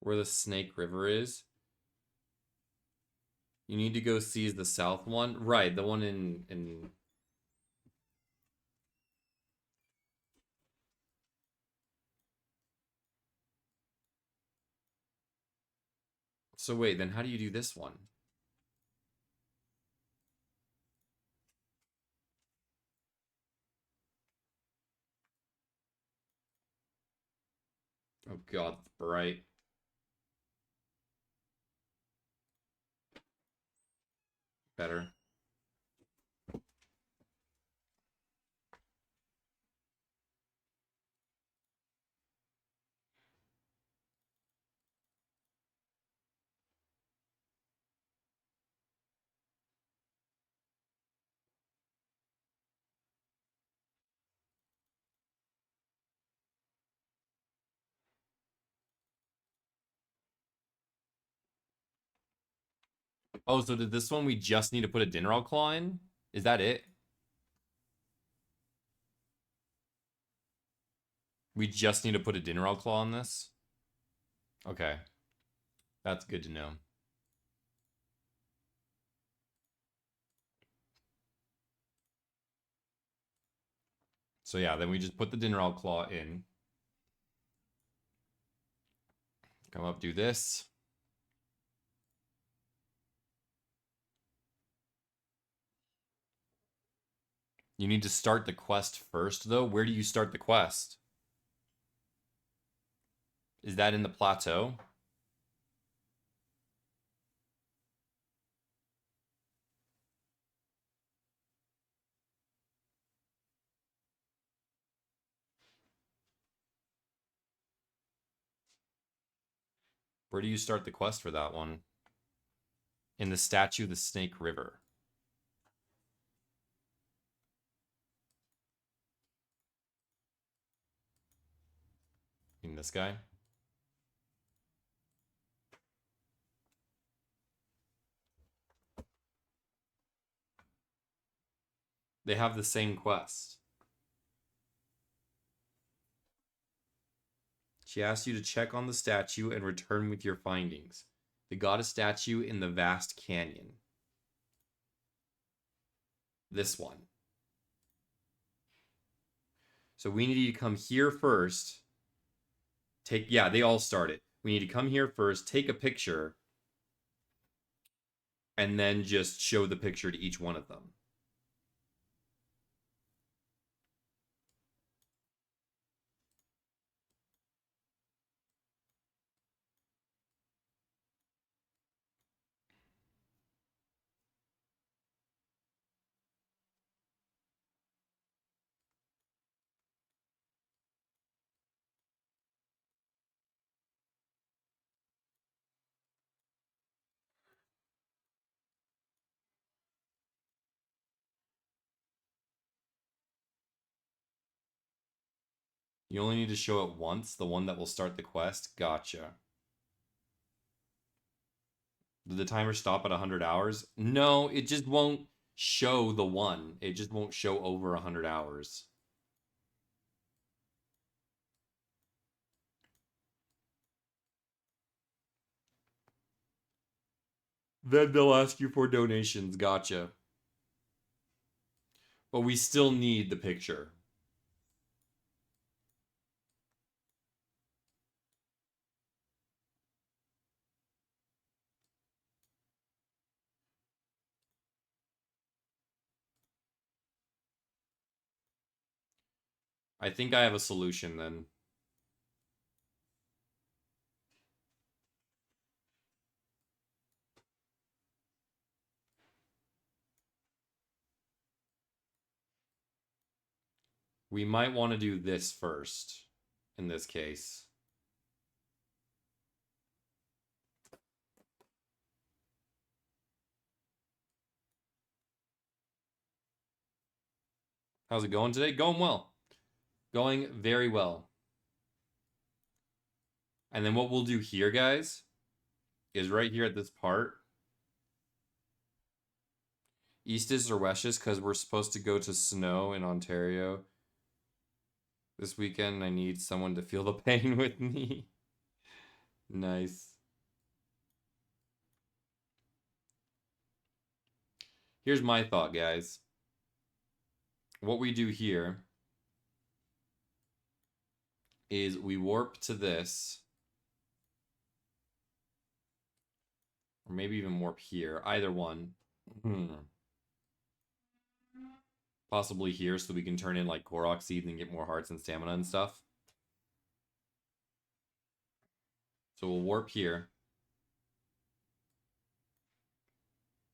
Where the Snake River is. You need to go seize the south one. Right, the one in So wait, then how do you do this one? Oh god, it's bright. Better. Oh, so did this one we just need to put a Dinral Claw in? Is that it? We just need to put a Dinral Claw on this? Okay. That's good to know. So yeah, then we just put the Dinral Claw in. Come up, do this. You need to start the quest first, though. Where do you start the quest? Is that in the plateau? Where do you start the quest for that one? In the statue of the Snake River. In this guy? They have the same quest. She asks you to check on the statue and return with your findings. The goddess statue in the vast canyon. This one. So we need to come here first. Yeah, they all started. We need to come here first, take a picture, and then just show the picture to each one of them. You only need to show it once, the one that will start the quest. Gotcha. Did the timer stop at 100 hours? No, it just won't show the one. It just won't show over 100 hours. Then they'll ask you for donations. Gotcha. But we still need the picture. I think I have a solution then. We might want to do this first in this case. How's it going today? Going well. Going very well. And then what we'll do here, guys, is right here at this part. Eastes or Westes, because we're supposed to go to snow in Ontario this weekend. I need someone to feel the pain with me. Nice. Here's my thought, guys. What we do here is we warp to this. Or maybe even warp here. Either one. Possibly here so we can turn in like Korok Seed and get more hearts and stamina and stuff. So we'll warp here.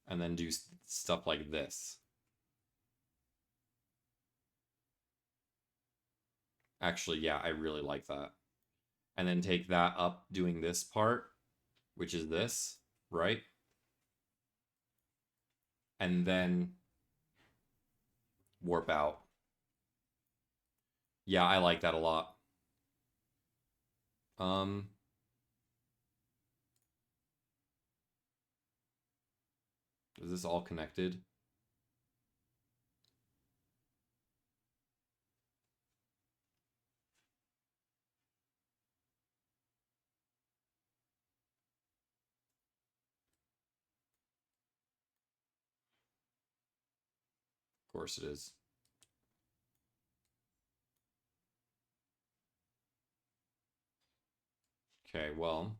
And then do stuff like this. Actually, yeah, I really like that. And then take that up doing this part, which is this, right? And then warp out. Yeah, I like that a lot. Is this all connected? Of course it is. Okay, well.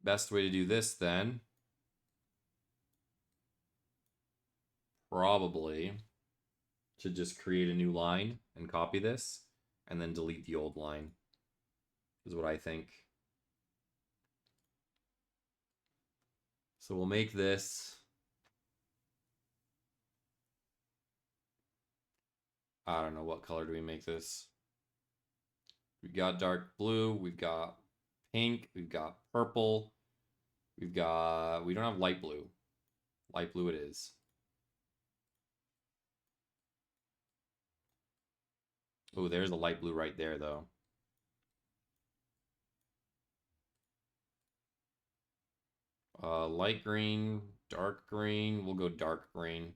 Best way to do this then, probably to just create a new line and copy this and then delete the old line is what I think. So we'll make this. I don't know, what color do we make this? We've got dark blue, we've got pink, we've got purple, we don't have light blue. Light blue it is. Oh, there's a light blue right there, though. Light green, dark green. We'll go dark green.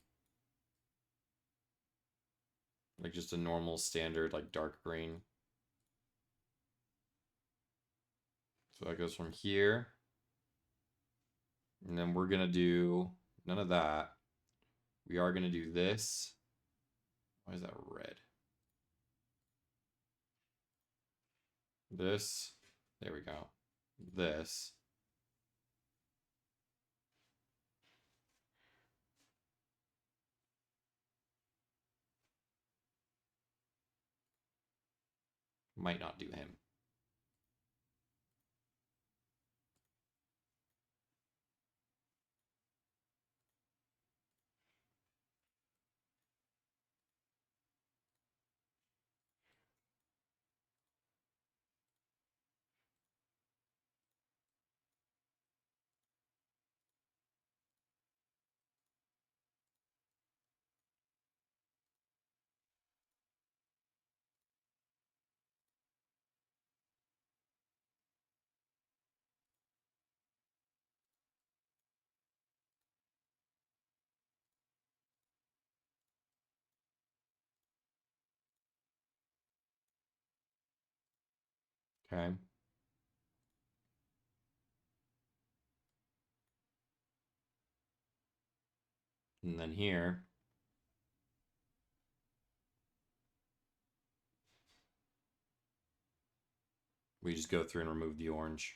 Like just a normal standard, like dark green. So that goes from here. And then we're going to do none of that. We are going to do this. Why is that red? This. There we go. This. Might not do him. Okay. And then here. We just go through and remove the orange.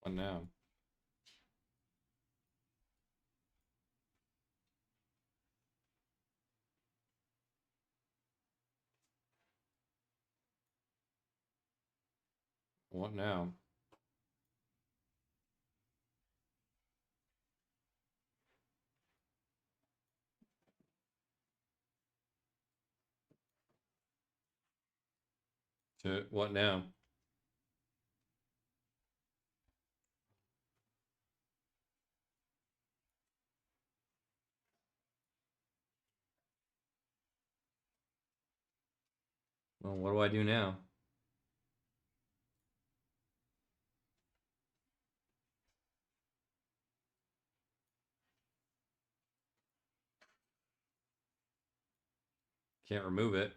What now? What now? To what now? Well, what do I do now? Can't remove it.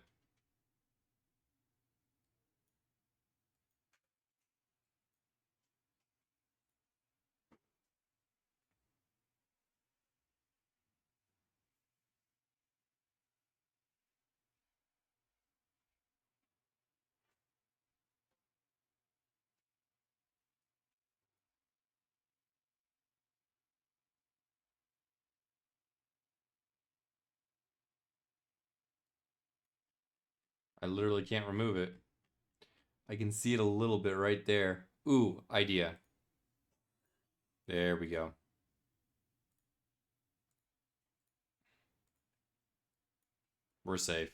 I literally can't remove it. I can see it a little bit right there. Ooh, idea. There we go. We're safe.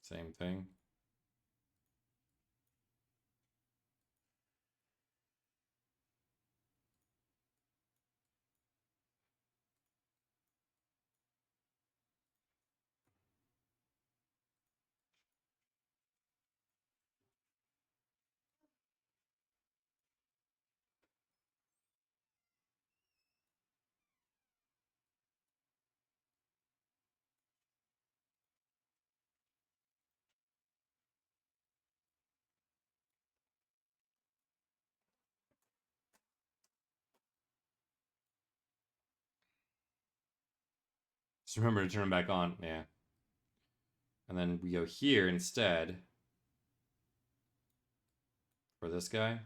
Same thing. Just remember to turn them back on. Yeah. And then we go here instead for this guy.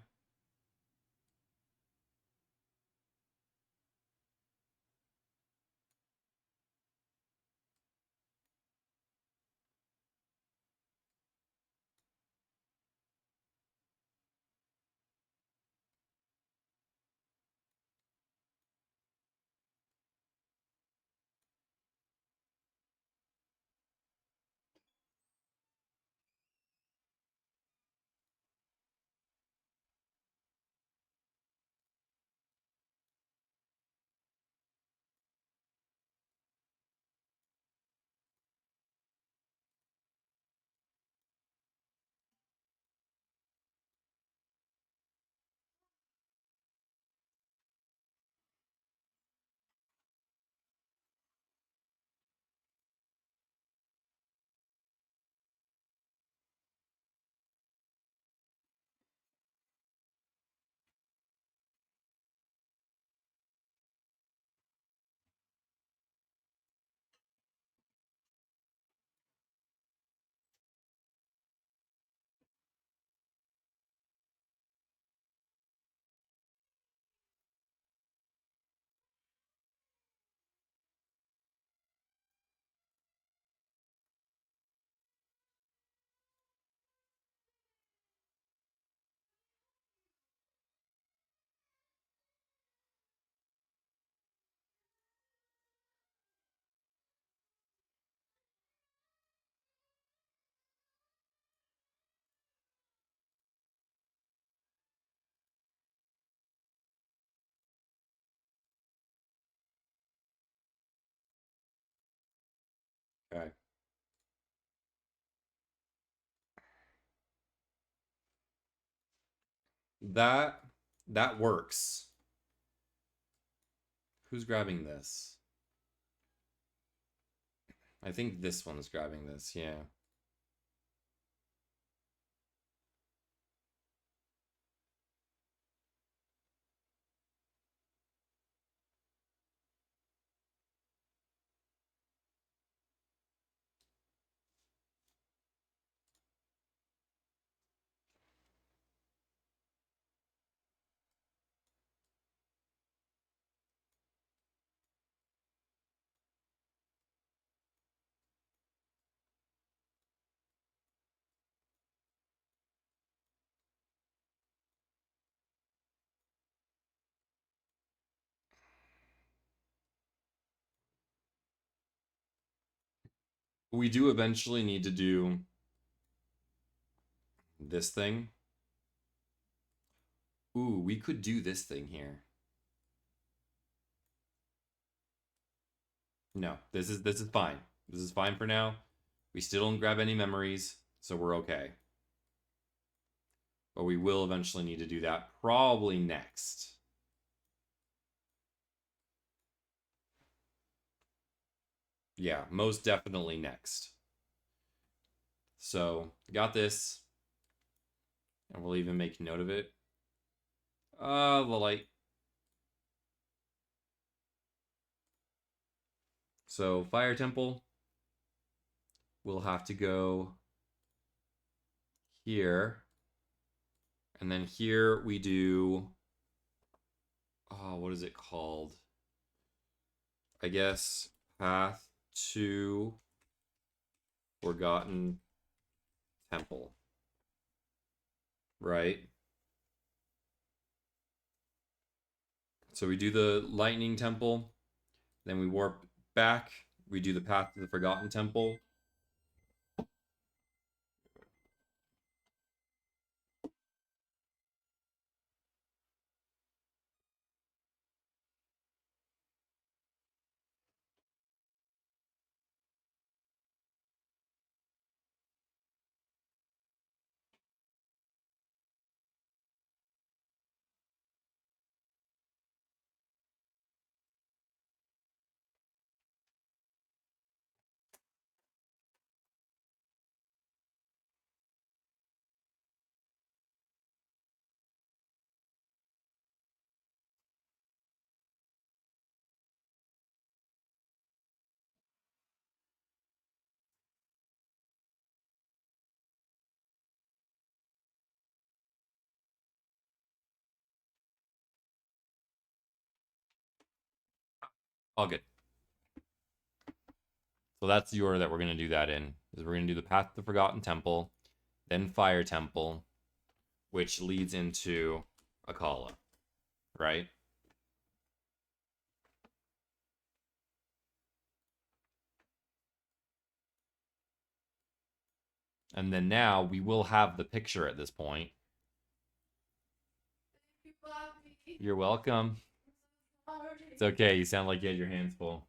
Okay. That that works. Who's grabbing this? I think this one's grabbing this, yeah. We do eventually need to do this thing. Ooh, we could do this thing here. No, this is fine. This is fine for now. We still don't grab any memories, so we're okay. But we will eventually need to do that probably next. Yeah, most definitely next. So, got this. And we'll even make note of it. The light. So, Fire Temple. We'll have to go here. And then here we do. Oh, what is it called? I guess Path to Forgotten Temple. Right? So we do the Lightning Temple. Then we warp back. We do the Path to the Forgotten Temple. All good. So that's the order that we're going to do that in. Is we're going to do the Path to the Forgotten Temple, then Fire Temple, which leads into Akala, right? And then now we will have the picture at this point. You're welcome. It's okay. You sound like you had your hands full.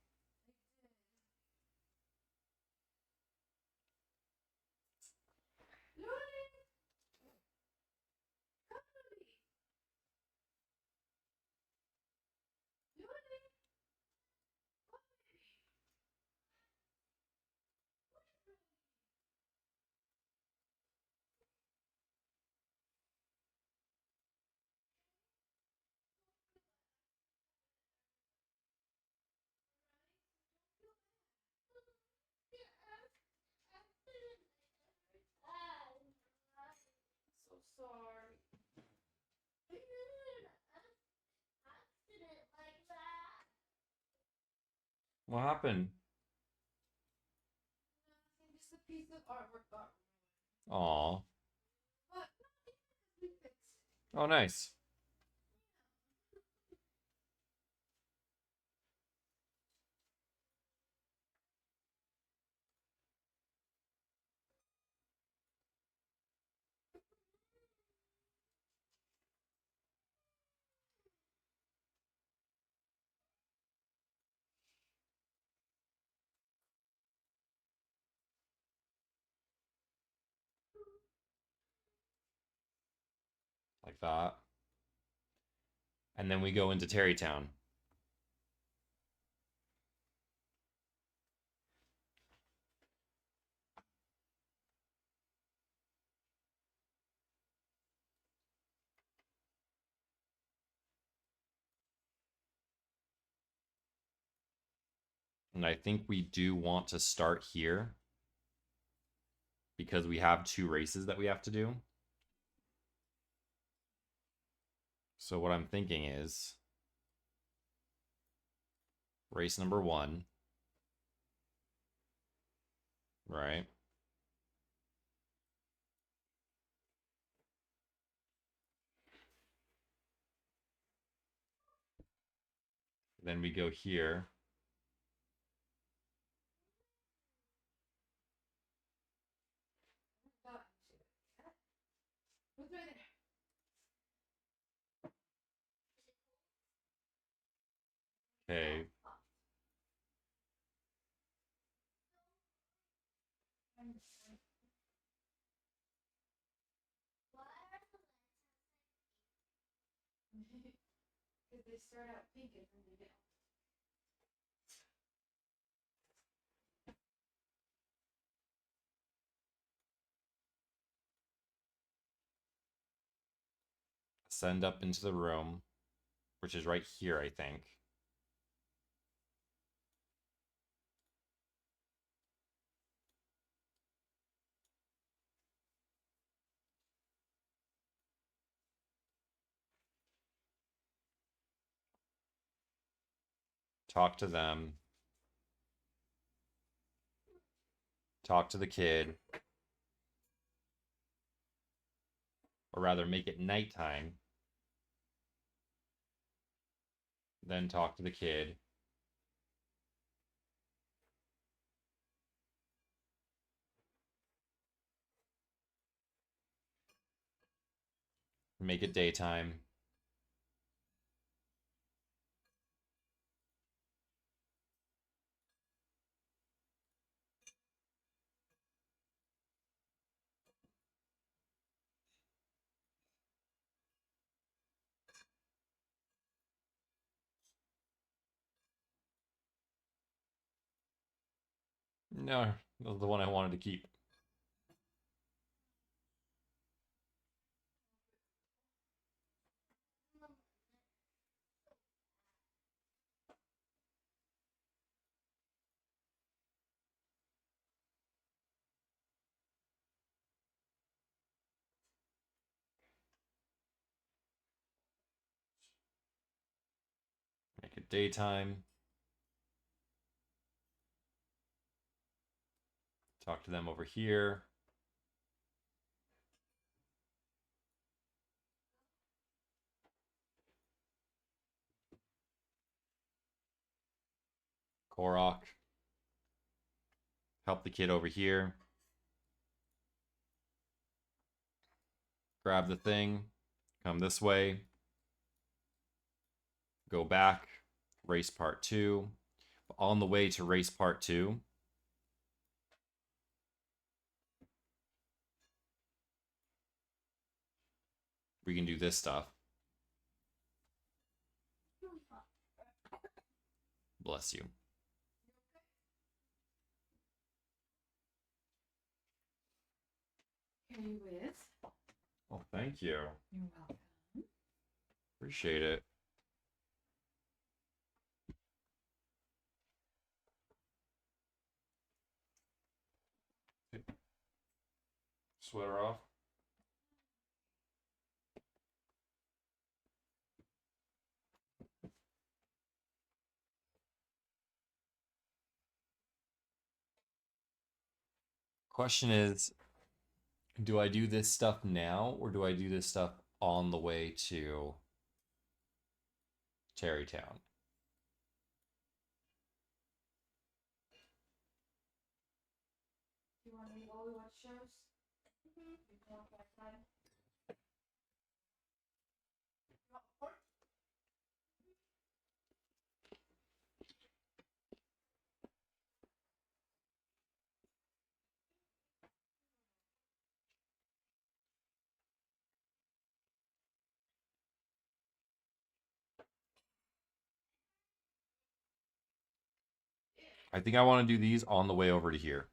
So sorry. What happened? Just a piece of artwork got ruined. Aw. But we fixed it. Oh, nice. Like that. And then we go into Terrytown. And I think we do want to start here because we have 2 races that we have to do. So what I'm thinking is race number 1, right? Then we go here. Okay. Because they start out pink and then they get. Ascend up into the room, which is right here, I think. Talk to them. Talk to the kid. Or rather, make it nighttime. Then talk to the kid. Make it daytime. No, that was the one I wanted to keep. Make it daytime. Talk to them over here. Korok. Help the kid over here. Grab the thing. Come this way. Go back. Race part 2. On the way to race part 2, we can do this stuff. Bless you. Here you is. Oh, thank you. You're welcome. Appreciate it. Sweater off. Question is, do I do this stuff now or do I do this stuff on the way to Terrytown? Do you want me to go watch shows? You can walk outside. I think I want to do these on the way over to here.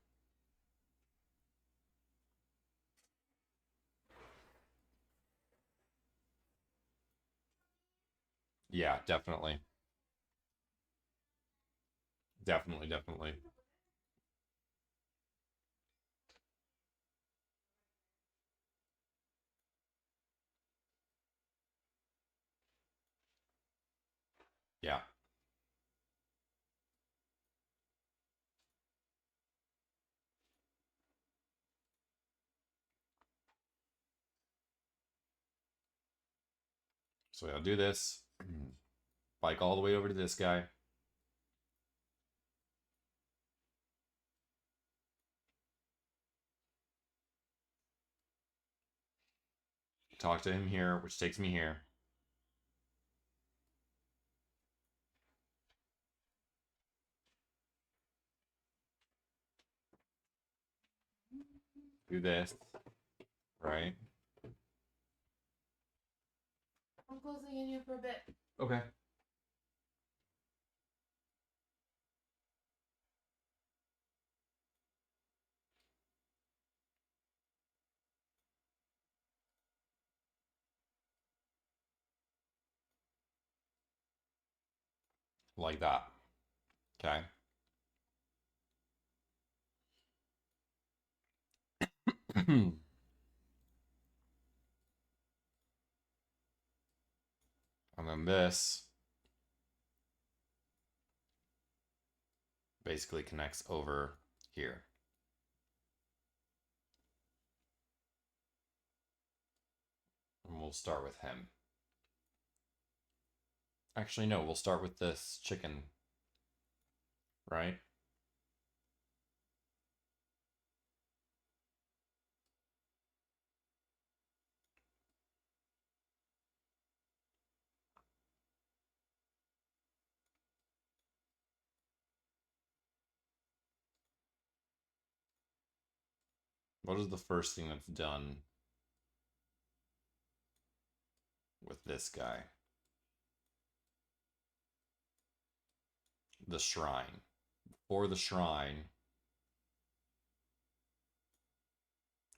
Yeah, definitely. Definitely. Yeah. So I'll do this. Bike all the way over to this guy. Talk to him here, which takes me here. do this, right? I'm closing in you for a bit. Okay. Like that. Okay. And then this basically connects over here. And we'll start with him. Actually, no, we'll start with this chicken, right? What is the first thing that's done with this guy? The shrine. For the shrine,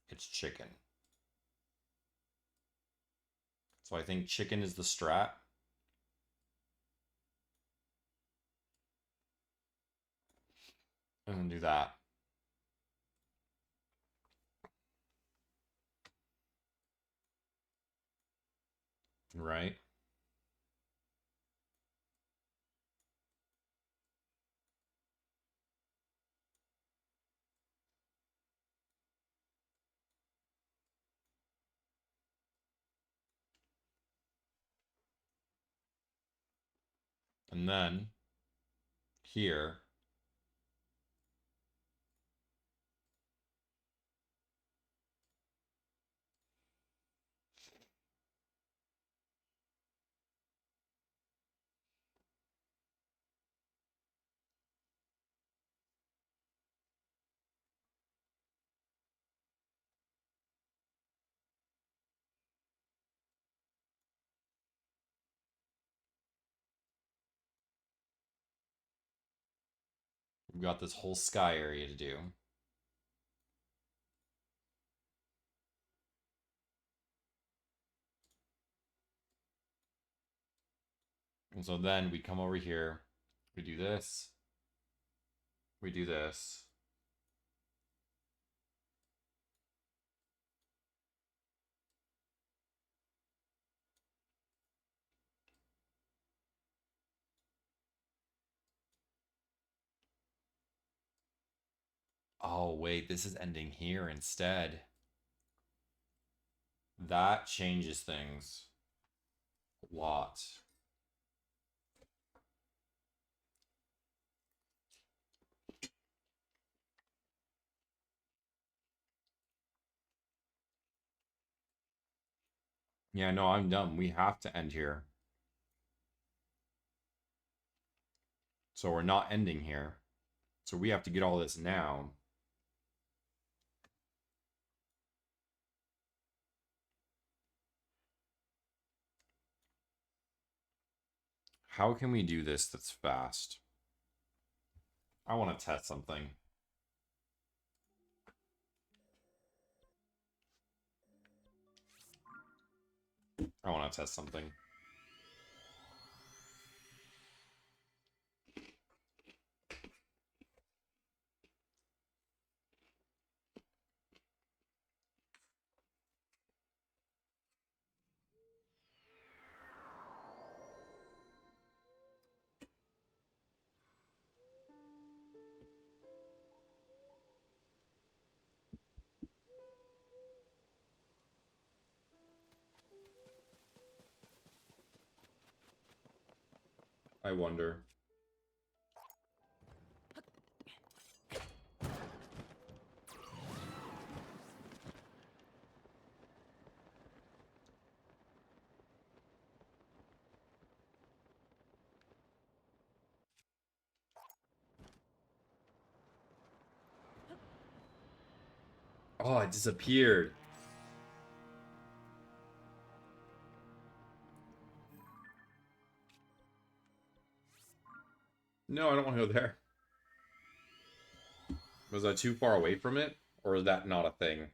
it's chicken. So I think chicken is the strat. And then do that. Right? And then here, we've got this whole sky area to do. And so then we come over here, we do this, we do this. Oh, wait, this is ending here instead. That changes things a lot. Yeah, no, I'm dumb. We have to end here. So we're not ending here. So we have to get all this now. How can we do this that's fast? I want to test something. I want to test something. I wonder. Oh, it disappeared. No, I don't want to go there. Was I too far away from it? Or is that not a thing?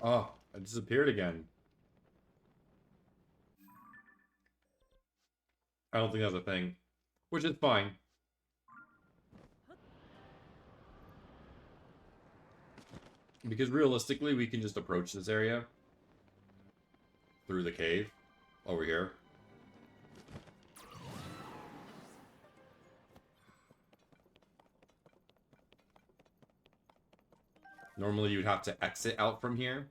Oh, it disappeared again. I don't think that's a thing. Which is fine. Because realistically, we can just approach this area through the cave over here. Normally, you'd have to exit out from here.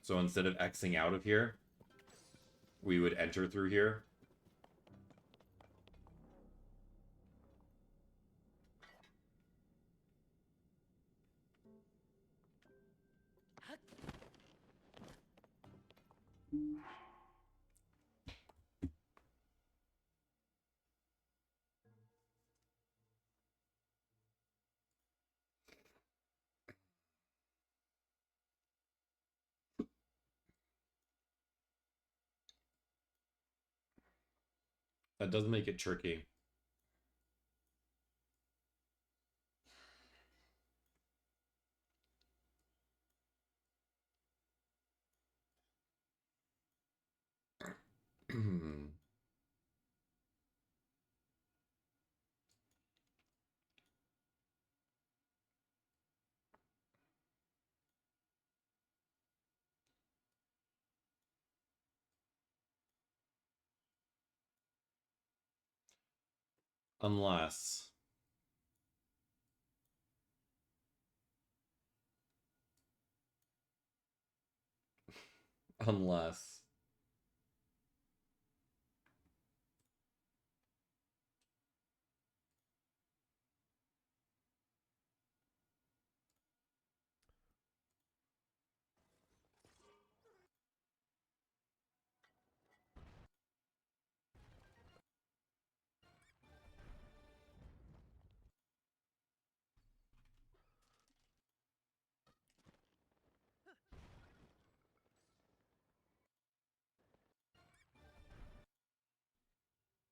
So instead of Xing out of here, we would enter through here. That does make it tricky. Unless... Unless...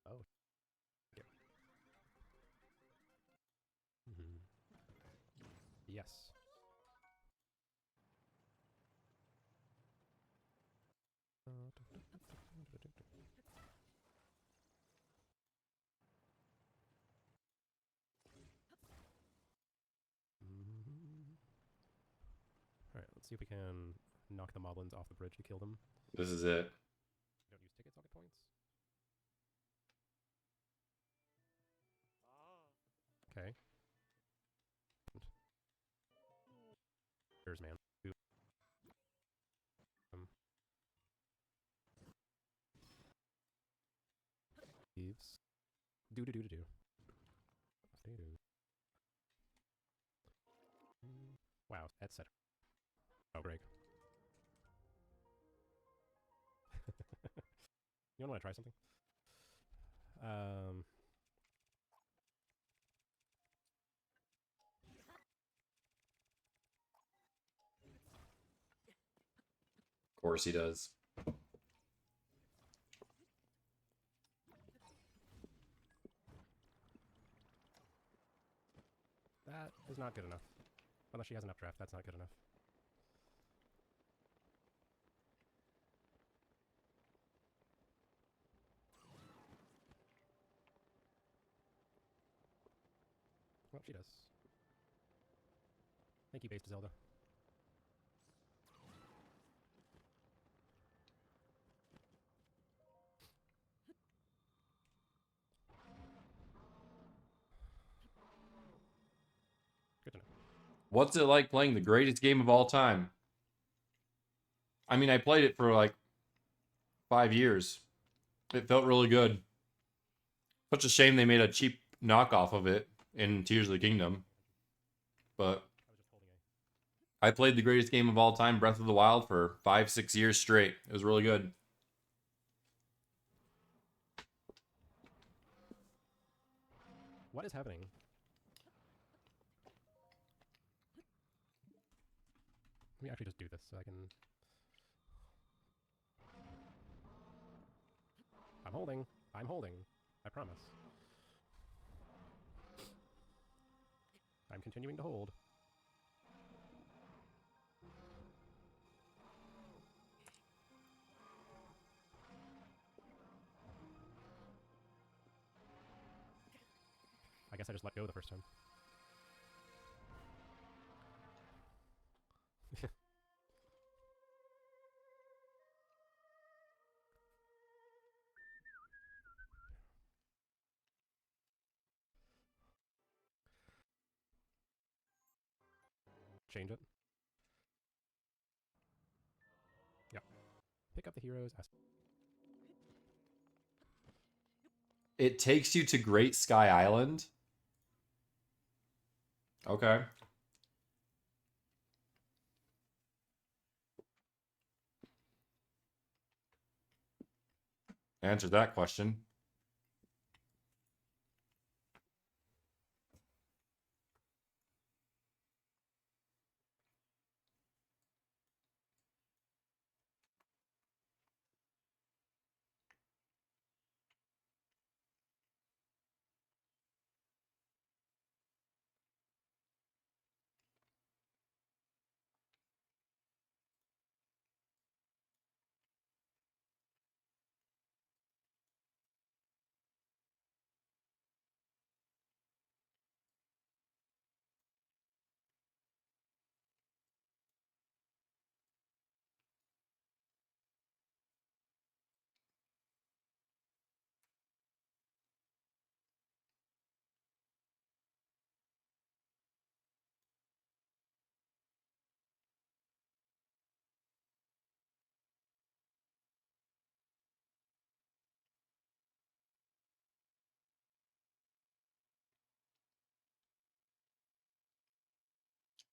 Oh. Yeah. Mm-hmm. Yes. Alright, let's see if we can knock the moblins off the bridge to kill them. This is it. Don't use tickets, I'll get points. Okay. There's man. Um, Leaves. Do. Wow, that's set. Oh, Greg. You don't want to try something? Of course he does. is not good enough. Unless she has an updraft, that's not good enough. Well, she does. Thank you, based Zelda. Good to know. What's it like playing the greatest game of all time? I mean, I played it for like 5 years. It felt really good. Such a shame they made a cheap knockoff of it in Tears of the Kingdom. But I played the greatest game of all time, Breath of the Wild, for 5-6 years straight. It was really good. What is happening? Let me actually just do this so I can... I'm holding. I'm holding. I promise. I'm continuing to hold. I guess I just let go the first time. Change it. Yeah. Pick up the heroes. It takes you to Great Sky Island. Okay. Answer that question.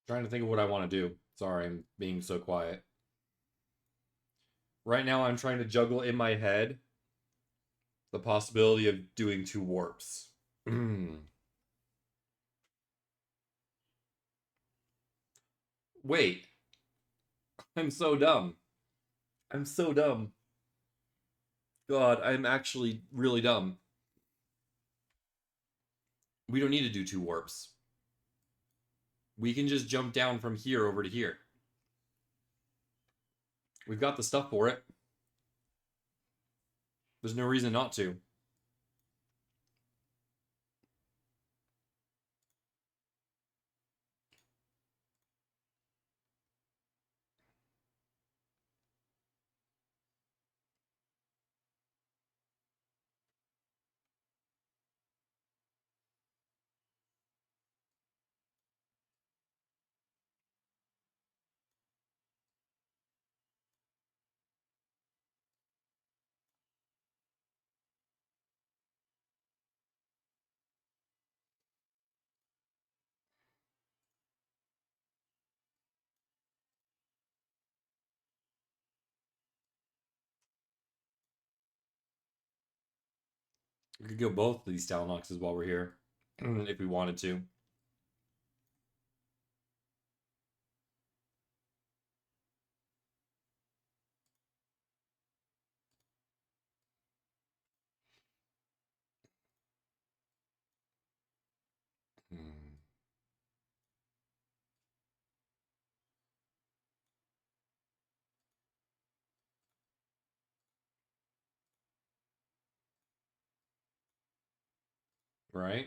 Trying to think of what I want to do. Sorry, I'm being so quiet. Right now, I'm trying to juggle in my head the possibility of doing 2 warps. Wait. I'm so dumb. I'm so dumb. God, I'm actually really dumb. We don't need to do 2 warps. We can just jump down from here over to here. We've got the stuff for it. There's no reason not to. We could go both of these Talnoxes while we're here. If we wanted to. Hmm. Right?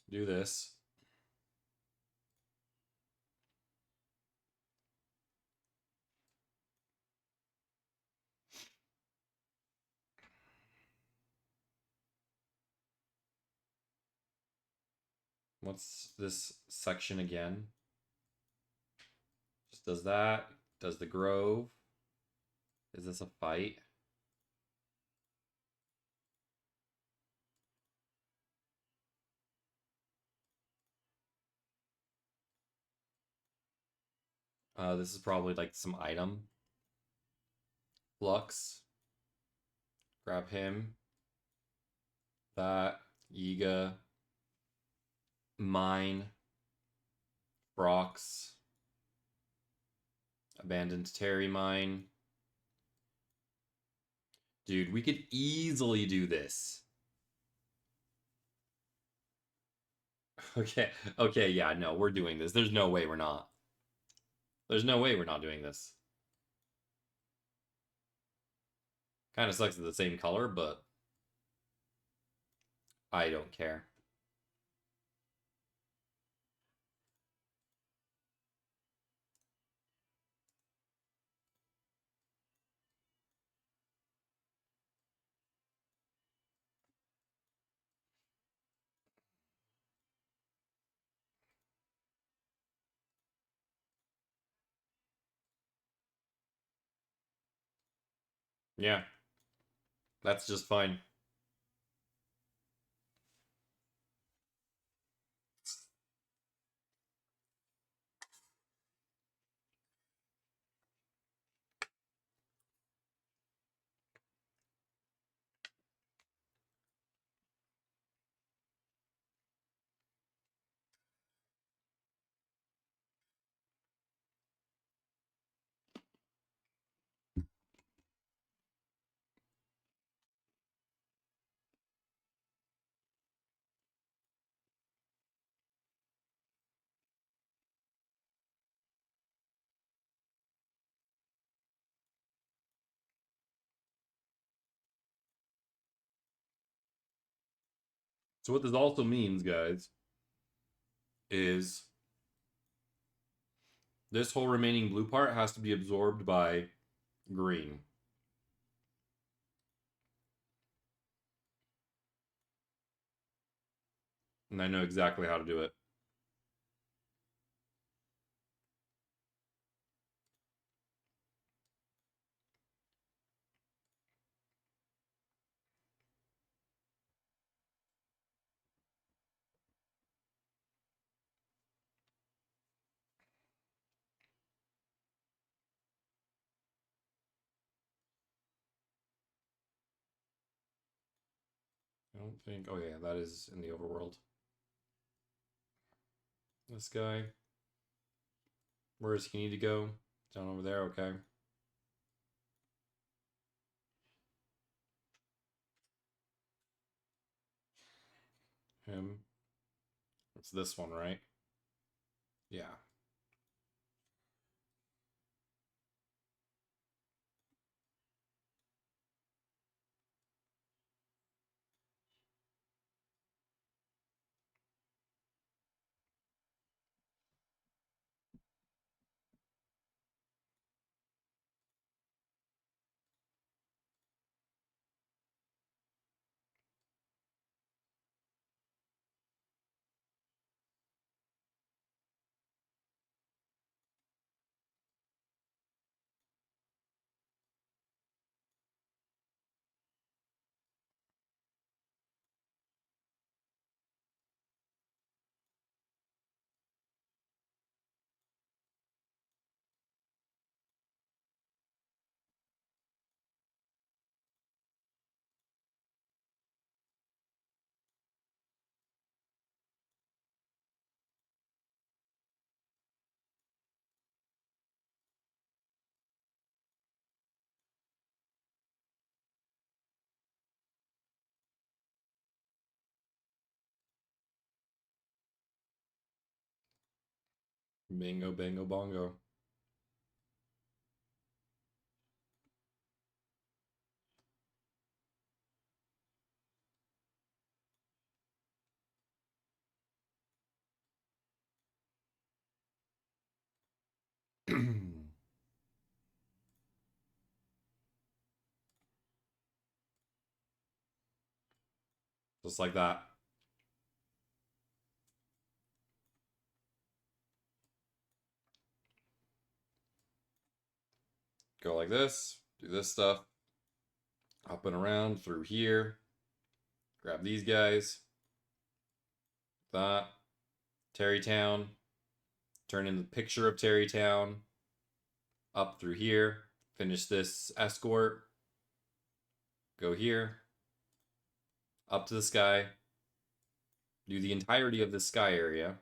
Do this. What's this section again? Just does that. Does the Grove. Is this a fight? This is probably like some item. Flux. Grab him. That. Yiga. Mine. Brox. Abandoned Terry Mine. Dude, we could easily do this. Okay, okay, yeah, no, we're doing this. There's no way we're not. There's no way we're not doing this. Kind of sucks it's the same color, but I don't care. Yeah, that's just fine. So what this also means, guys, is this whole remaining blue part has to be absorbed by green. And I know exactly how to do it. I don't think... Oh, yeah, that is in the overworld. This guy. Where does he need to go? Down over there, okay. Him. It's this one, right? Yeah. Bingo, bango, bongo. Just like that. Go like this, do this stuff, up and around through here, grab these guys, that, Terrytown, turn in the picture of Terrytown, up through here, finish this escort, go here, up to the sky, do the entirety of the sky area.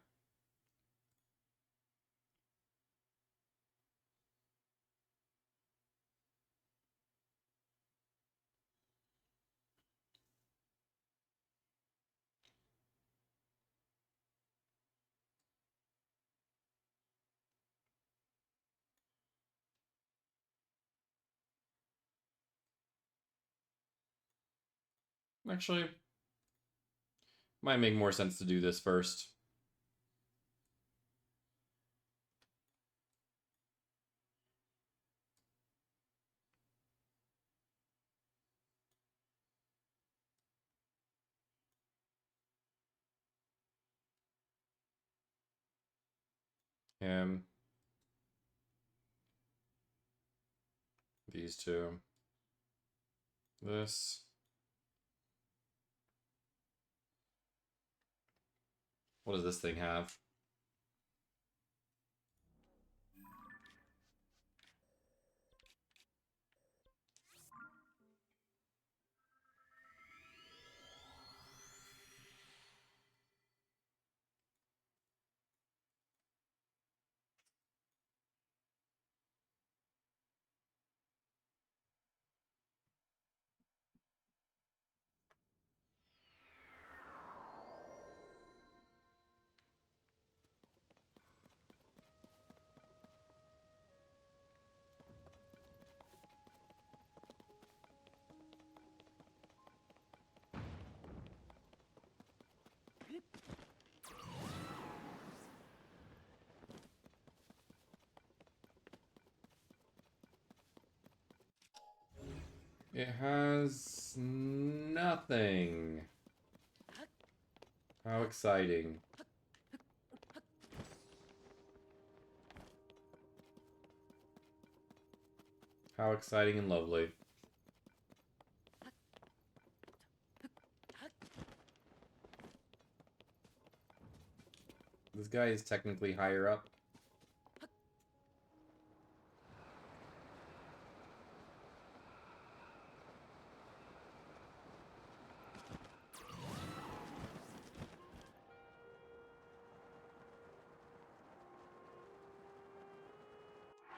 Actually, might make more sense to do this first. Him. These two. This. What does this thing have? It has nothing. How exciting. How exciting and lovely. This guy is technically higher up.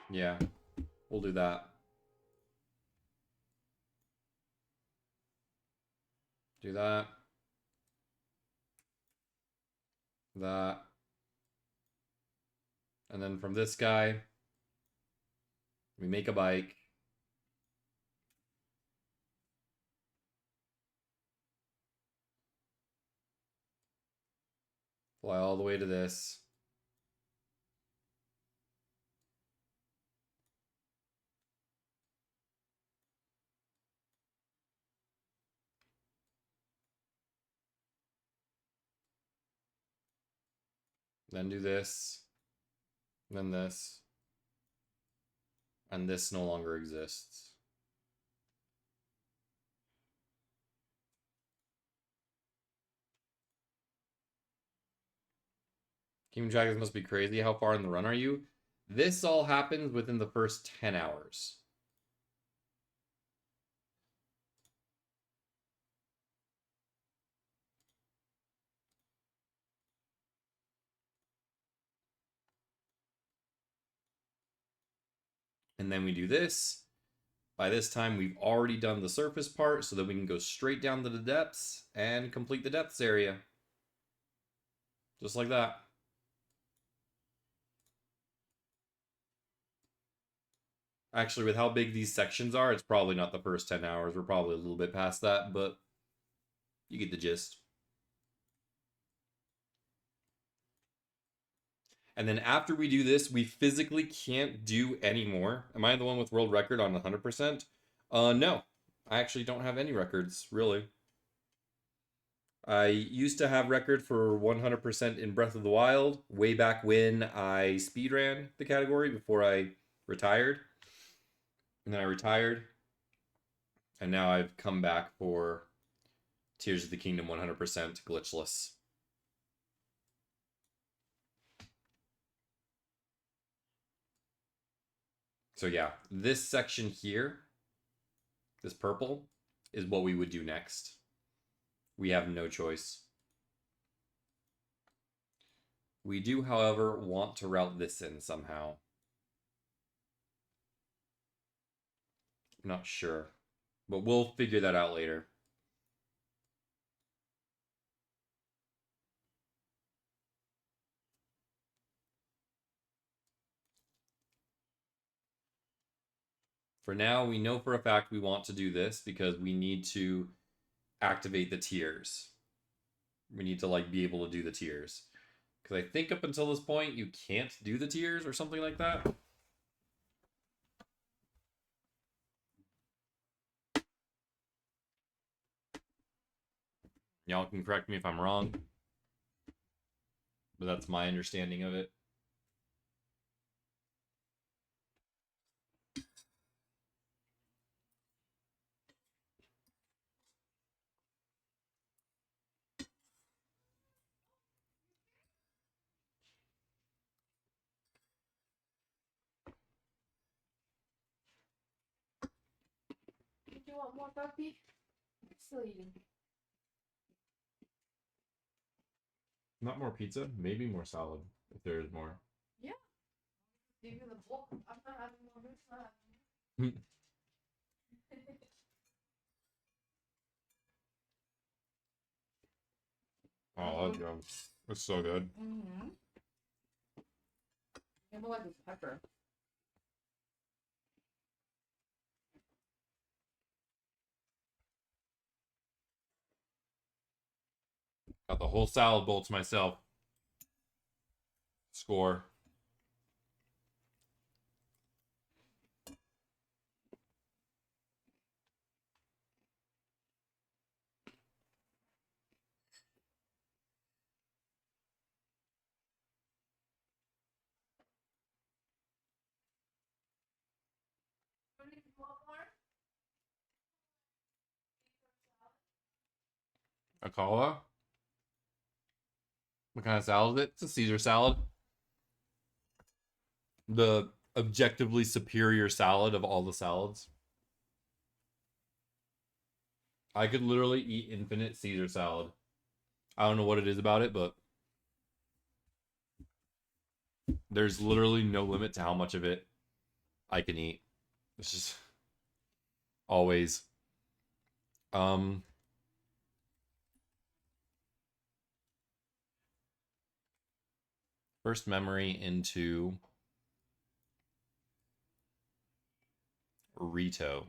Yeah, we'll do that. Do that. That. And then from this guy, we make a bike. Fly all the way to this. Then do this. Then this. And this no longer exists. Keeping track of this must be crazy. How far in the run are you? This all happens within the first 10 hours. And then we do this. By this time, we've already done the surface part so that we can go straight down to the depths and complete the depths area. Just like that. Actually, with how big these sections are, it's probably not the first 10 hours. We're probably a little bit past that, but you get the gist. And then after we do this, we physically can't do any more. Am I the one with world record on 100%? No. I actually don't have any records, really. I used to have record for 100% in Breath of the Wild way back when I speedran the category before I retired. And then I retired, and now I've come back for Tears of the Kingdom 100% glitchless. So yeah, this section here, this purple, is what we would do next. We have no choice. We do, however, want to route this in somehow. I'm not sure, but we'll figure that out later. For now, we know for a fact we want to do this because we need to activate the tiers. We need to like be able to do the tiers. Because I think up until this point, you can't do the tiers or something like that. Y'all can correct me if I'm wrong. But that's my understanding of it. Do you want more puppy? Still eating. Not more pizza, maybe more salad, if there is more. Yeah. Give you the bowl. I'm not having more food. It's not having more. Oh, that's good. That's so good. Mm-hmm. I like this pepper. Got the whole salad bowl to myself. Score. A cola? What kind of salad is it? It's a Caesar salad. The objectively superior salad of all the salads. I could literally eat infinite Caesar salad. I don't know what it is about it, but there's literally no limit to how much of it I can eat. It's just always. Um First memory into Rito.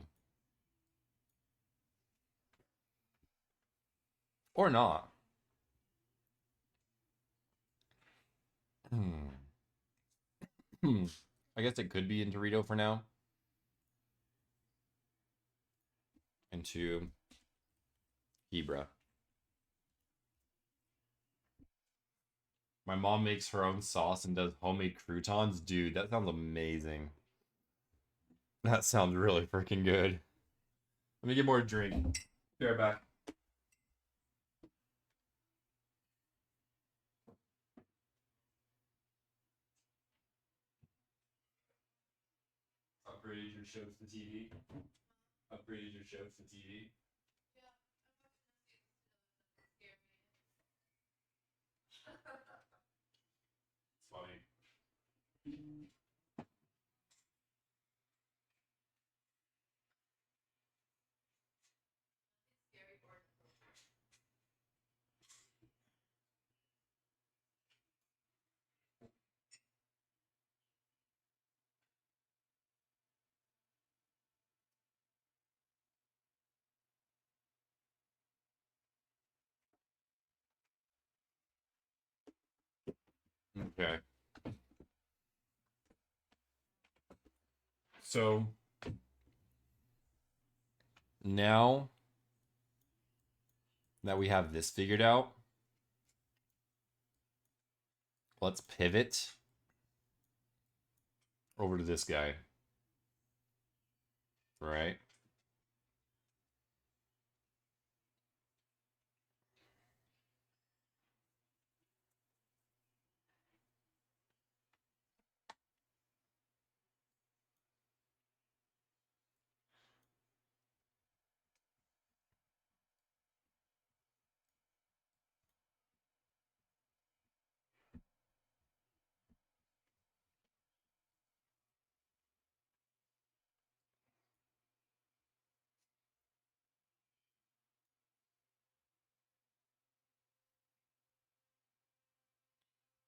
Or not. Hmm. I guess it could be into Rito for now. Into Hebra. My mom makes her own sauce and does homemade croutons. Dude, that sounds amazing. That sounds really freaking good. Let me get more drink. Be right back. Upgraded your shows to TV. Upgraded your shows to TV. It's funny. Okay. So now that we have this figured out. Let's pivot over to this guy. Right?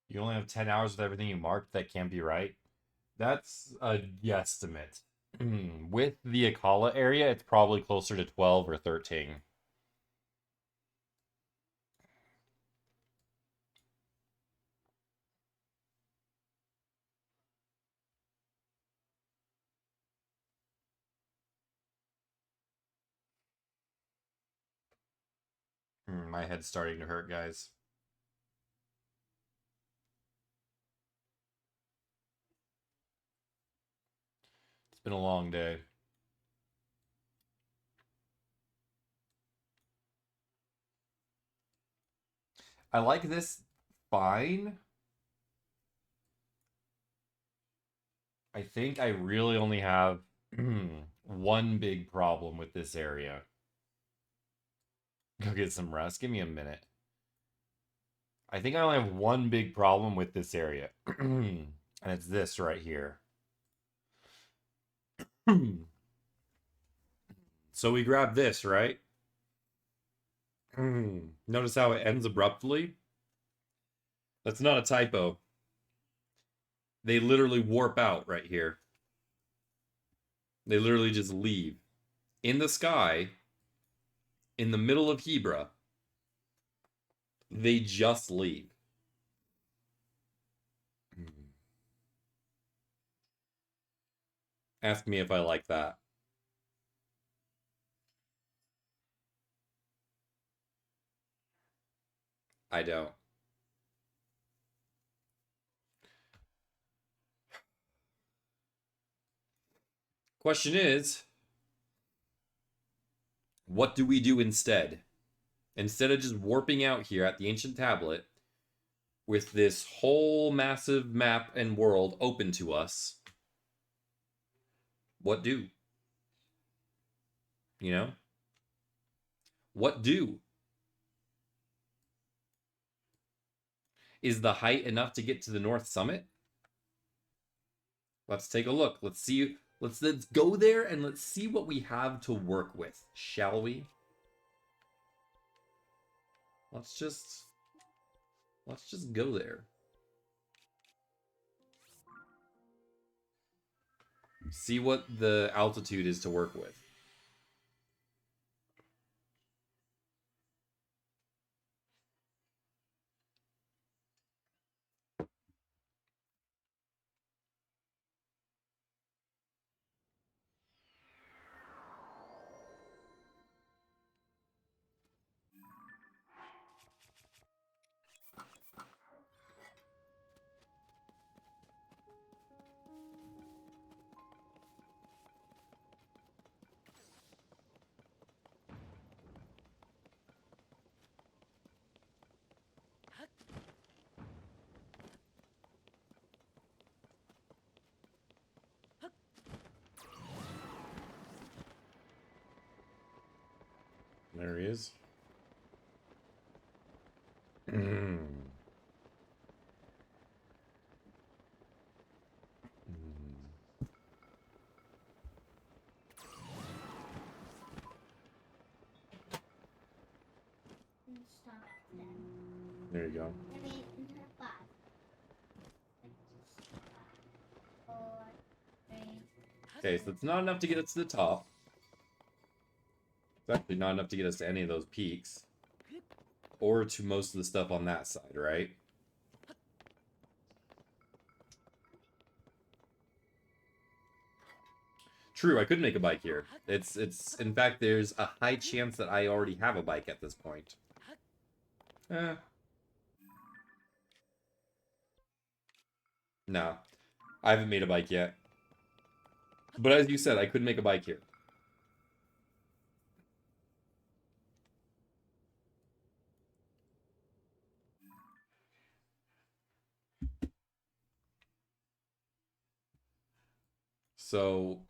You only have 10 hours with everything you marked. That can't be right. That's a guesstimate. With the Akala area, it's probably closer to 12 or 13. My head's starting to hurt, guys. It's been a long day. I like this fine. I think I really only have one big problem with this area. Go get some rest. Give me a minute. I think I only have one big problem with this area. And it's this right here. So we grab this, right? Notice how it ends abruptly? That's not a typo. They literally warp out right here. They literally just leave. In the sky, in the middle of Hebra, they just leave. Ask me if I like that. I don't. Question is, what do we do instead? Instead of just warping out here at the ancient tablet with this whole massive map and world open to us, what do? You know? What do? Is the height enough to get to the North Summit? Let's take a look. Let's see. Let's go there and let's see what we have to work with, shall we? Let's just go there. See what the altitude is to work with. There he is. Stop there. There you go. I mean, 5. 4, 3. Okay, so it's not enough to get us to the top. It's actually not enough to get us to any of those peaks. Or to most of the stuff on that side, right? True, I could make a bike here. It's in fact there's a high chance that I already have a bike at this point. Eh. No. I haven't made a bike yet. But as you said, I could make a bike here. So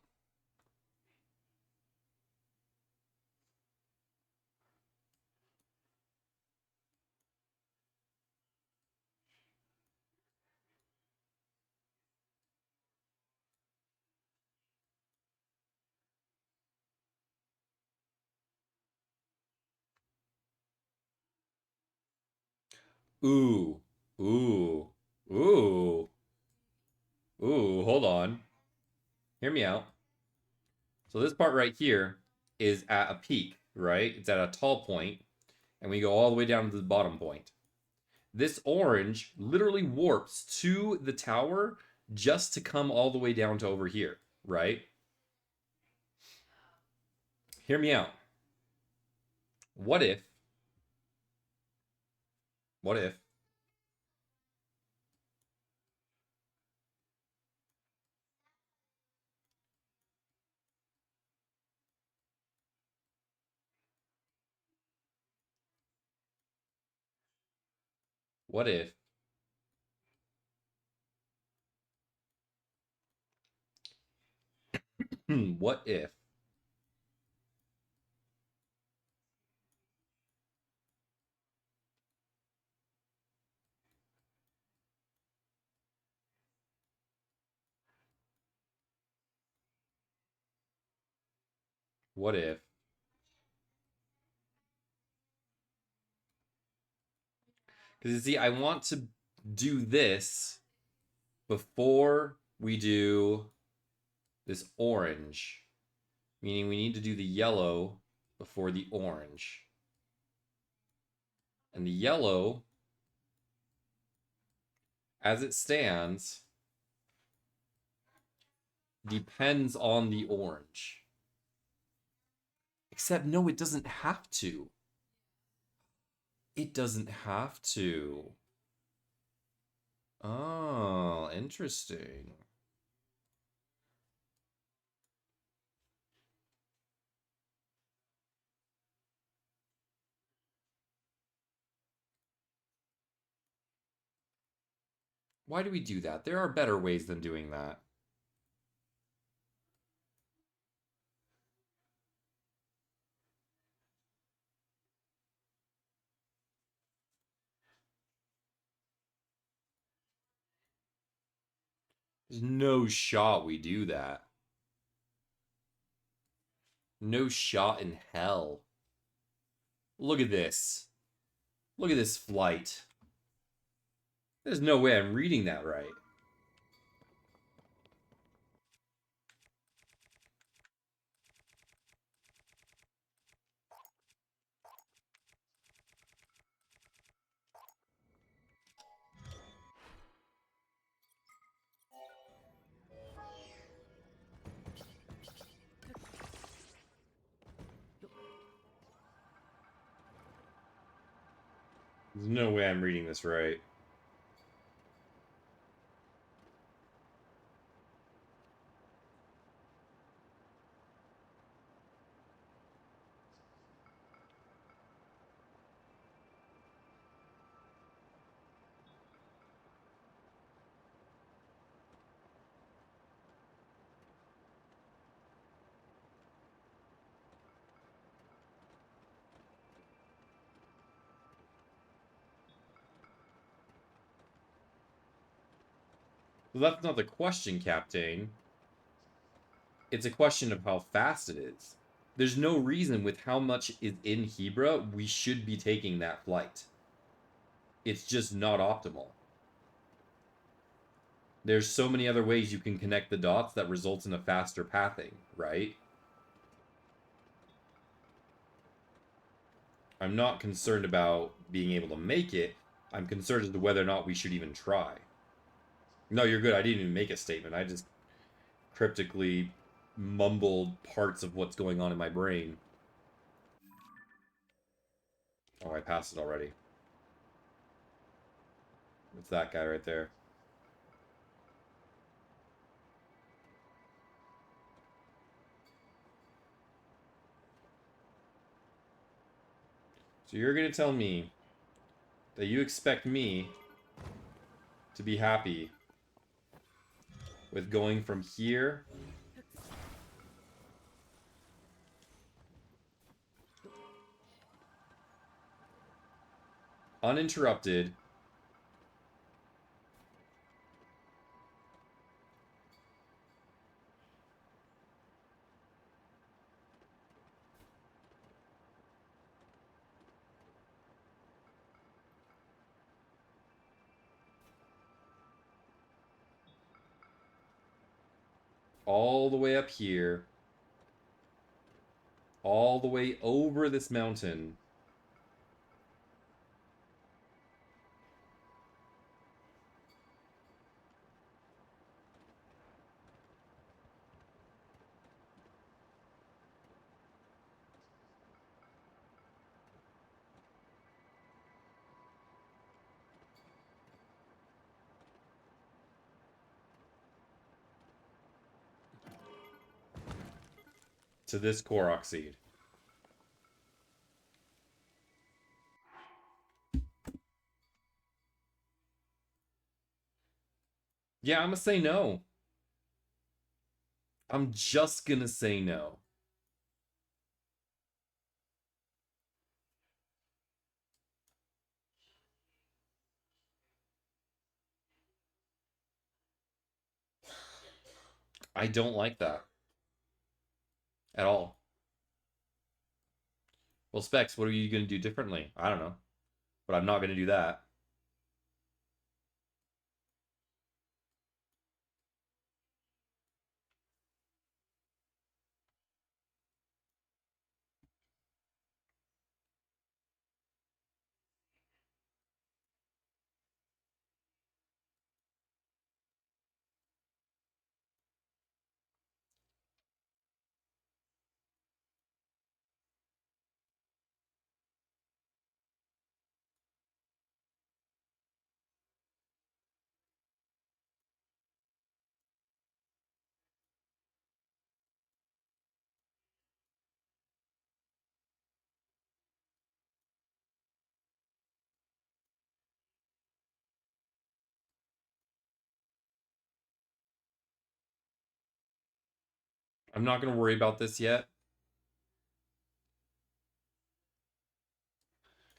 ooh. Ooh. Ooh. Ooh, hold on. Hear me out. So this part right here is at a peak, right? It's at a tall point, and we go all the way down to the bottom point. This orange literally warps to the tower just to come all the way down to over here, right? Hear me out. What if, what if, what if, what if, what if, because you see, I want to do this before we do this orange, meaning we need to do the yellow before the orange. And the yellow, as it stands, depends on the orange. Except, no, it doesn't have to. It doesn't have to. Oh, interesting. Why do we do that? There are better ways than doing that. There's no shot we do that. No shot in hell. Look at this. Look at this flight. There's no way I'm reading that right. There's no way I'm reading this right. Well, that's not the question, Captain. It's a question of how fast it is. There's no reason with how much is in Hebra we should be taking that flight. It's just not optimal. There's so many other ways you can connect the dots that results in a faster pathing, right? I'm not concerned about being able to make it. I'm concerned as to whether or not we should even try. No, you're good. I didn't even make a statement. I just cryptically mumbled parts of what's going on in my brain. Oh, I passed it already. It's that guy right there. So you're gonna tell me that you expect me to be happy with going from here uninterrupted all the way up here, all the way over this mountain, to this Korok seed. Yeah, I'm gonna say no. I'm just gonna say no. I don't like that at all. Well, Specs, what are you gonna do differently? I don't know, but I'm not gonna do that. I'm not gonna worry about this yet.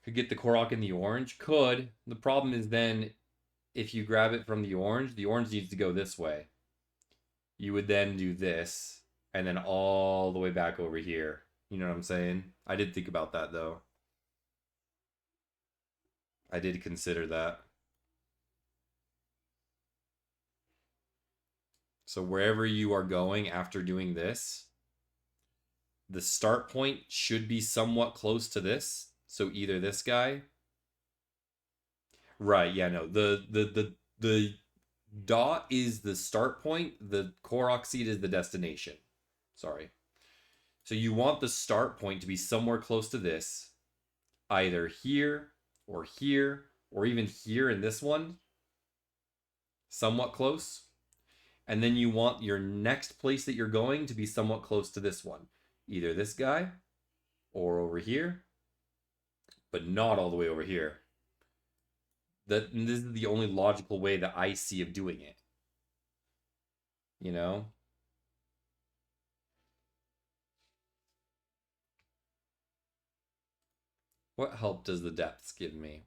Could get the Korok in the orange. Could. The problem is then if you grab it from the orange needs to go this way. You would then do this, and then all the way back over here. You know what I'm saying? I did think about that, though. I did consider that. So wherever you are going after doing this, the start point should be somewhat close to this. So either this guy. Right, yeah, no. The dot is the start point, the Korok seed is the destination. Sorry. So you want the start point to be somewhere close to this, either here, or even here in this one, somewhat close. And then you want your next place that you're going to be somewhat close to this one, either this guy or over here, but not all the way over here. This is the only logical way that I see of doing it. You know? What help does the depths give me?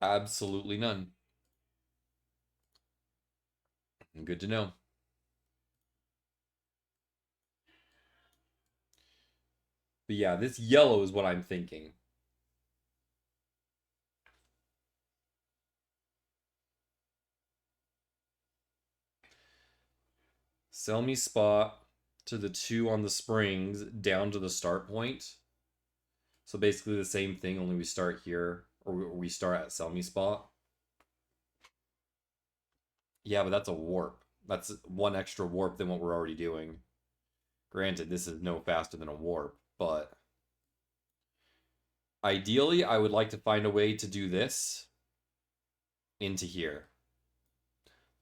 Absolutely none. Good to know. But yeah, this yellow is what I'm thinking. Sell me spot to the 2 on the springs down to the start point. So basically the same thing, only we start here, or we start at sell me spot. Yeah, but that's a warp. That's one extra warp than what we're already doing. Granted, this is no faster than a warp, but ideally, I would like to find a way to do this into here.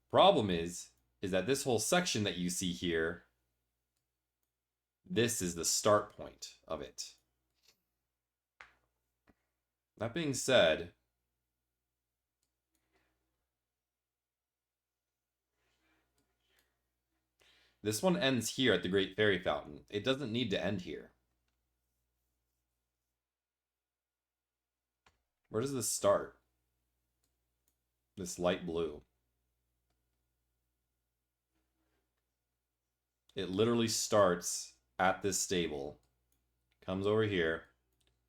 Problem is that this whole section that you see here, this is the start point of it. That being said, this one ends here at the Great Fairy Fountain. It doesn't need to end here. Where does this start? This light blue. It literally starts at this stable, comes over here,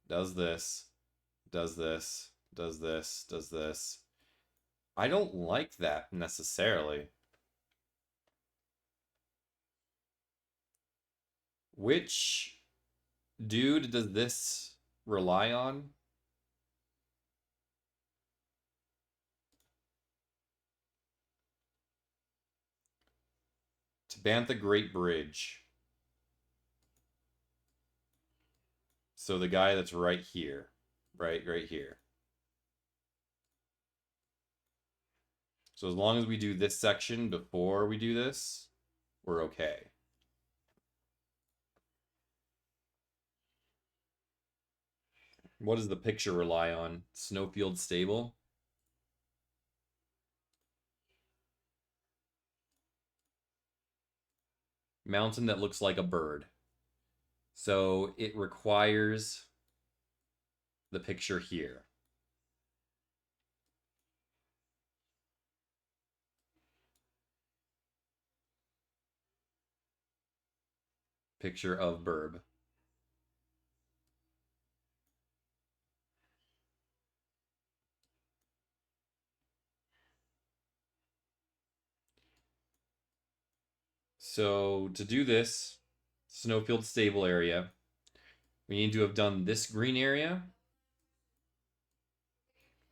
does this, does this, does this, does this. I don't like that necessarily. Which dude does this rely on? To Bantha Great Bridge. So the guy that's right here. Right here. So as long as we do this section before we do this, we're okay. What does the picture rely on? Snowfield Stable? Mountain that looks like a bird. So it requires the picture here. Picture of Burb. So to do this, Snowfield Stable area, we need to have done this green area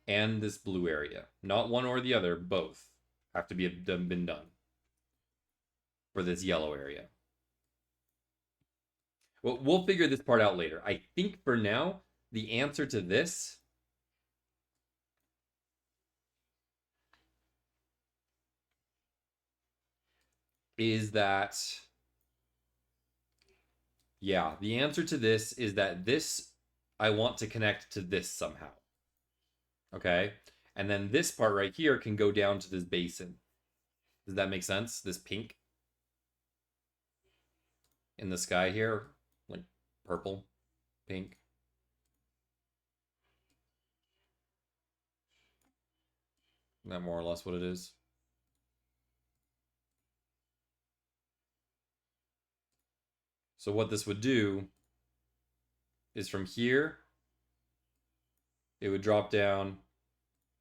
and this blue area. Not one or the other, both have to been done for this yellow area. Well, we'll figure this part out later. I think for now, the answer to this is that, yeah, the answer to this is that this, I want to connect to this somehow. Okay? And then this part right here can go down to this basin. Does that make sense? This pink in the sky here, like purple, pink. Isn't that more or less what it is? So what this would do is from here, it would drop down,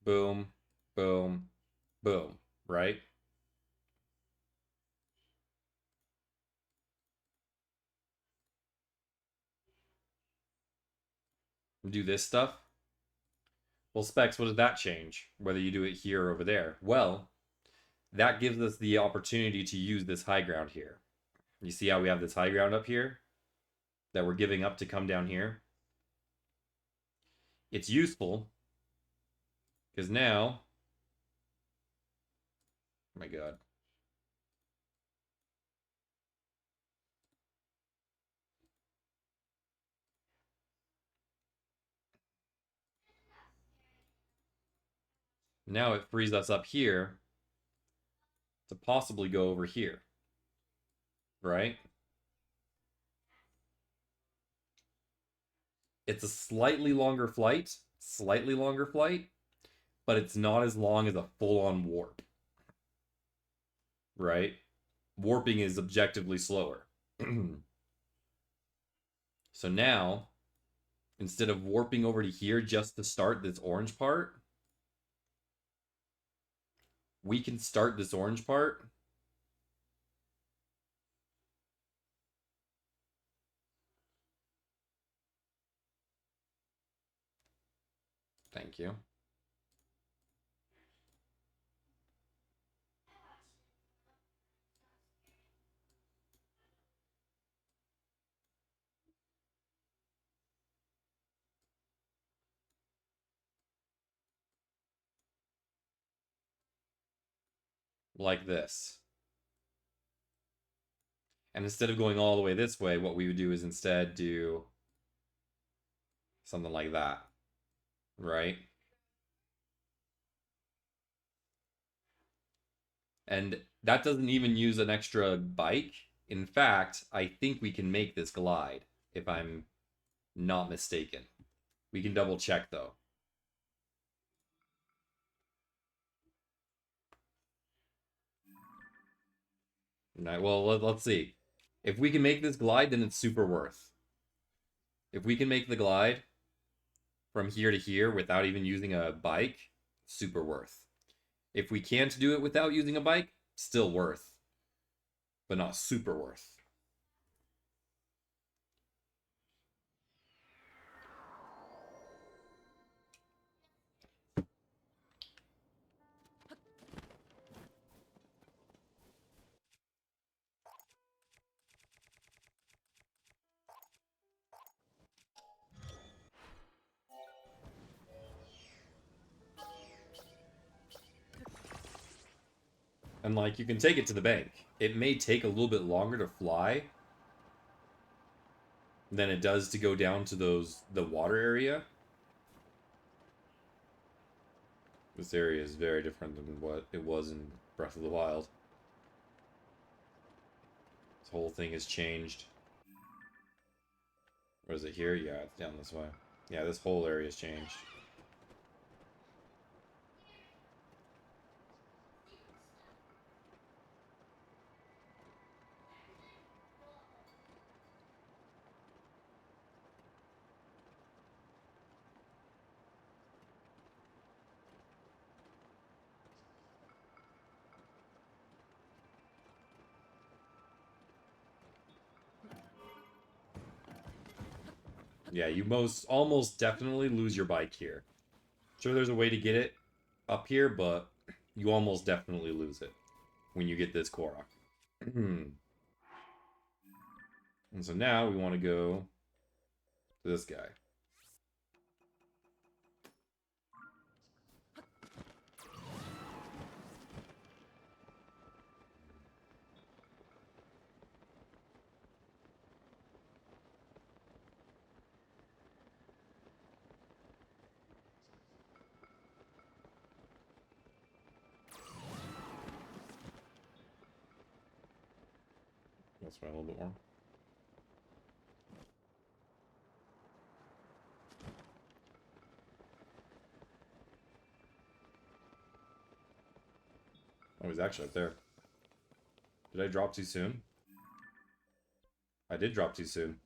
boom, boom, boom, right? Do this stuff. Well, Specs, what does that change? Whether you do it here or over there? Well, that gives us the opportunity to use this high ground here. You see how we have this high ground up here that we're giving up to come down here? It's useful because now, oh my God. Now it frees us up here to possibly go over here, right? It's a slightly longer flight, but it's not as long as a full-on warp, right? Warping is objectively slower. So now, instead of warping over to here just to start this orange part, we can start this orange part Thank you. Like this. And instead of going all the way this way, what we would do is instead do something like that, right? And that doesn't even use an extra bike. In fact, I think we can make this glide, if I'm not mistaken. We can double check, though. Right, well, let's see. If we can make this glide, then it's super worth. If we can make the glide from here to here without even using a bike, super worth. If we can't do it without using a bike, still worth, but not super worth. And like, you can take it to the bank. It may take a little bit longer to fly than it does to go down to the water area. This area is very different than what it was in Breath of the Wild. This whole thing has changed. What is it here? Yeah, it's down this way. Yeah, this whole area has changed. Yeah, you almost definitely lose your bike here. Sure, there's a way to get it up here, but you almost definitely lose it when you get this Korok. And so now we want to go to this guy. Let's try a little bit more. Oh, he's actually up there. Did I drop too soon? I did drop too soon.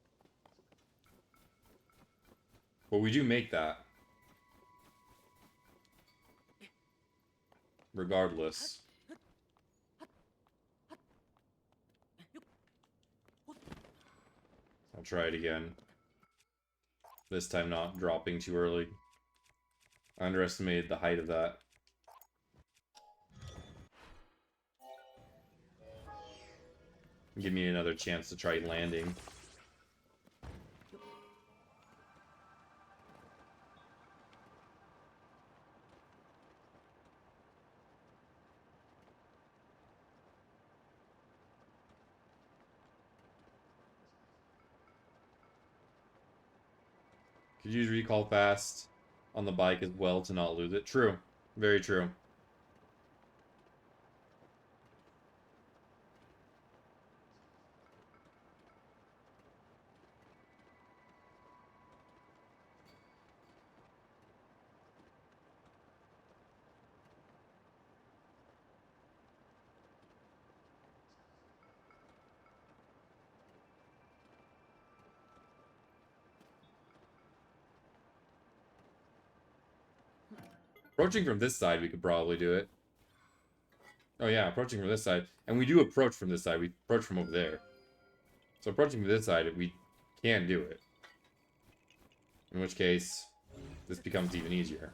But we do make that. Regardless. I'll try it again. This time not dropping too early. I underestimated the height of that. Give me another chance to try landing. Could use recall fast on the bike as well to not lose it. True. Very true. Approaching from this side, we could probably do it. Oh yeah, approaching from this side. And we do approach from this side. We approach from over there. So approaching from this side, we can do it. In which case, this becomes even easier.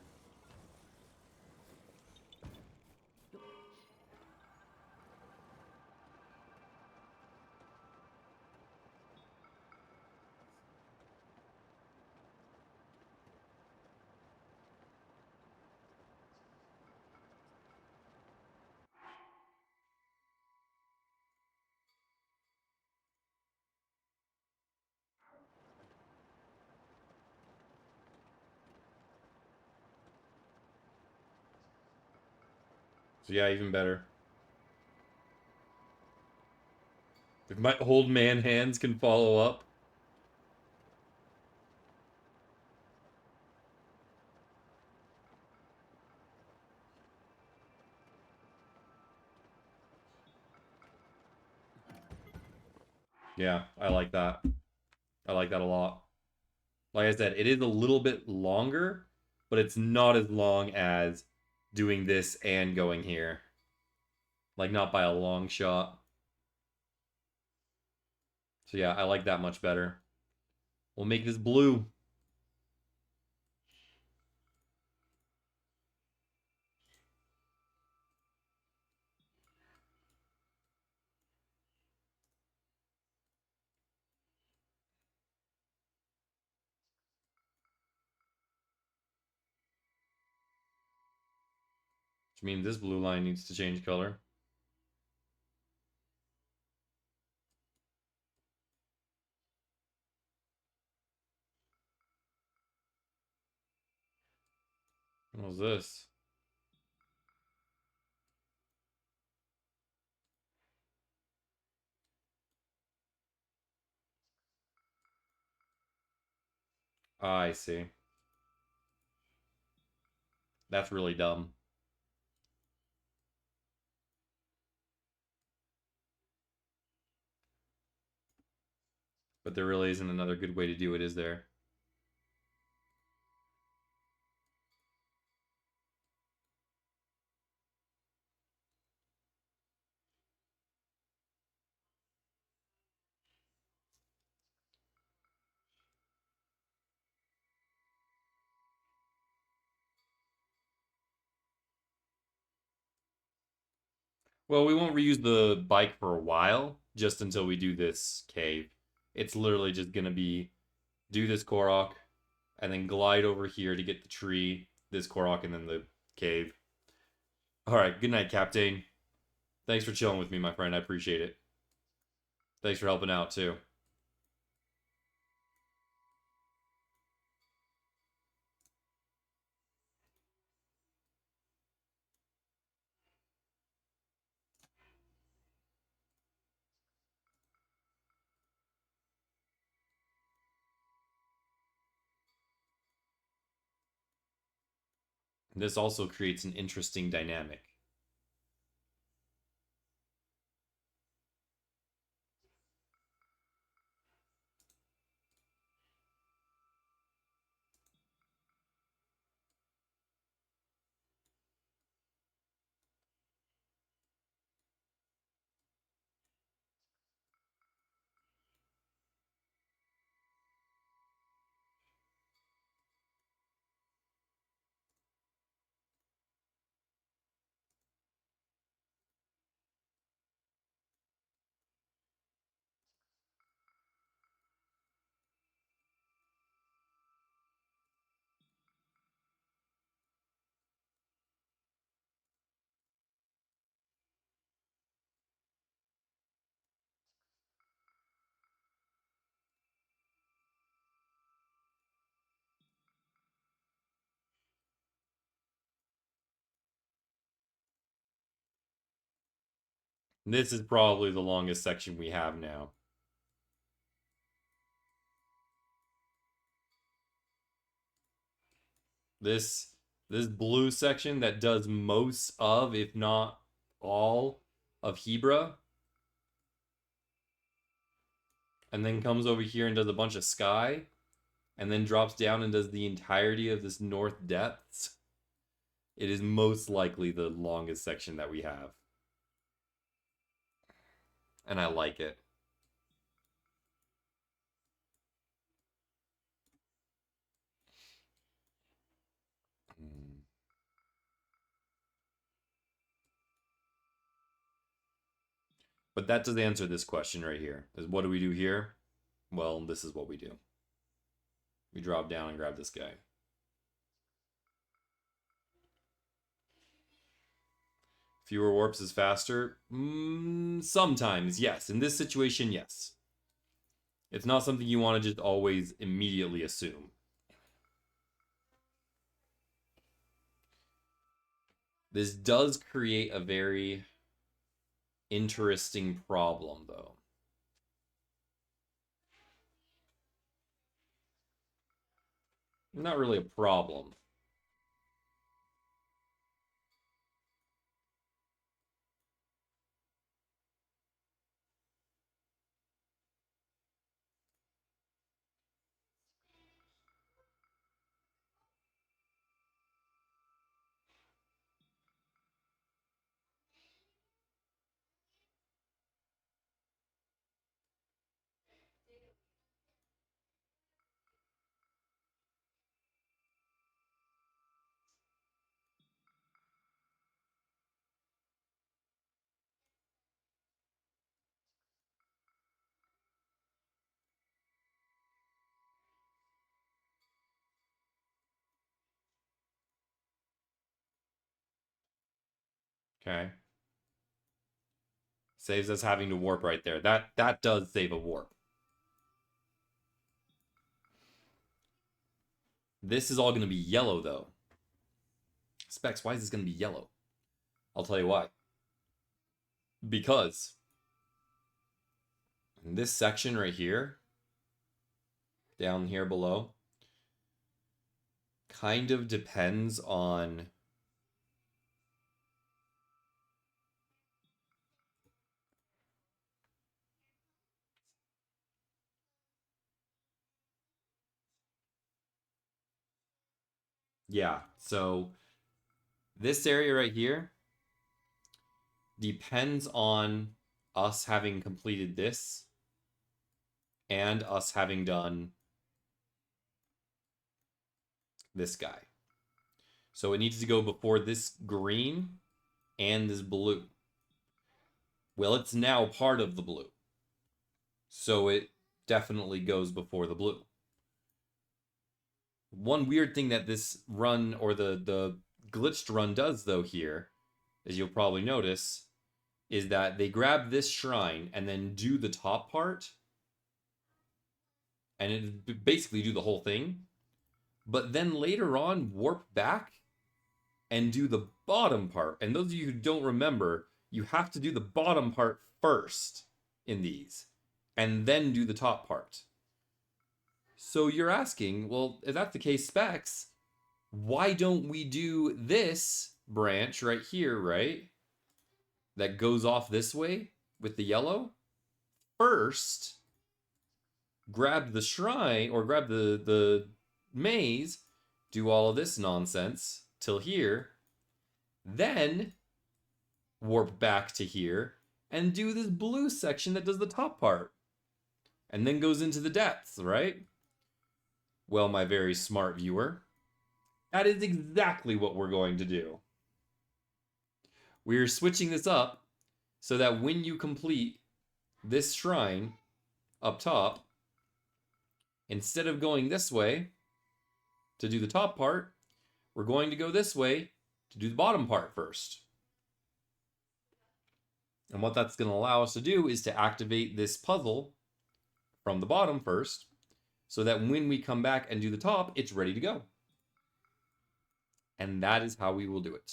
So yeah, even better. If my old man hands can follow up. Yeah, I like that. I like that a lot. Like I said, it is a little bit longer, but it's not as long as doing this and going here. Like, not by a long shot. So yeah, I like that much better. We'll make this blue. Which means this blue line needs to change color. What was this? I see. That's really dumb. But there really isn't another good way to do it, is there? Well, we won't reuse the bike for a while, just until we do this cave. It's literally just gonna be do this Korok, and then glide over here to get the tree, this Korok, and then the cave. Alright, good night, Captain. Thanks for chilling with me, my friend. I appreciate it. Thanks for helping out, too. This also creates an interesting dynamic. This is probably the longest section we have now. This blue section that does most of, if not all, of Hebra, and then comes over here and does a bunch of sky, and then drops down and does the entirety of this north depths. It is most likely the longest section that we have. And I like it. But that does answer this question right here. What do we do here? Well, this is what we do. We drop down and grab this guy. Fewer warps is faster? Sometimes, yes. In this situation, yes. It's not something you want to just always immediately assume. This does create a very interesting problem, though. Not really a problem. Okay. Saves us having to warp right there. That does save a warp. This is all going to be yellow, though. Specs, why is this going to be yellow? I'll tell you why. Because in this section right here, down here below, kind of depends on yeah, so this area right here depends on us having completed this and us having done this guy. So it needs to go before this green and this blue. Well, it's now part of the blue. So it definitely goes before the blue. One weird thing that this run, or the glitched run, does, though, here, as you'll probably notice, is that they grab this shrine and then do the top part, and it basically do the whole thing, but then later on warp back and do the bottom part. And those of you who don't remember, you have to do the bottom part first in these, and then do the top part. So you're asking, well, if that's the case, Specs, why don't we do this branch right here, right? That goes off this way with the yellow first, grab the shrine or grab the maze, do all of this nonsense till here, then warp back to here and do this blue section that does the top part and then goes into the depths, right? Well, my very smart viewer, that is exactly what we're going to do. We're switching this up so that when you complete this shrine up top, instead of going this way to do the top part, we're going to go this way to do the bottom part first. And what that's going to allow us to do is to activate this puzzle from the bottom first, so that when we come back and do the top, it's ready to go. And that is how we will do it.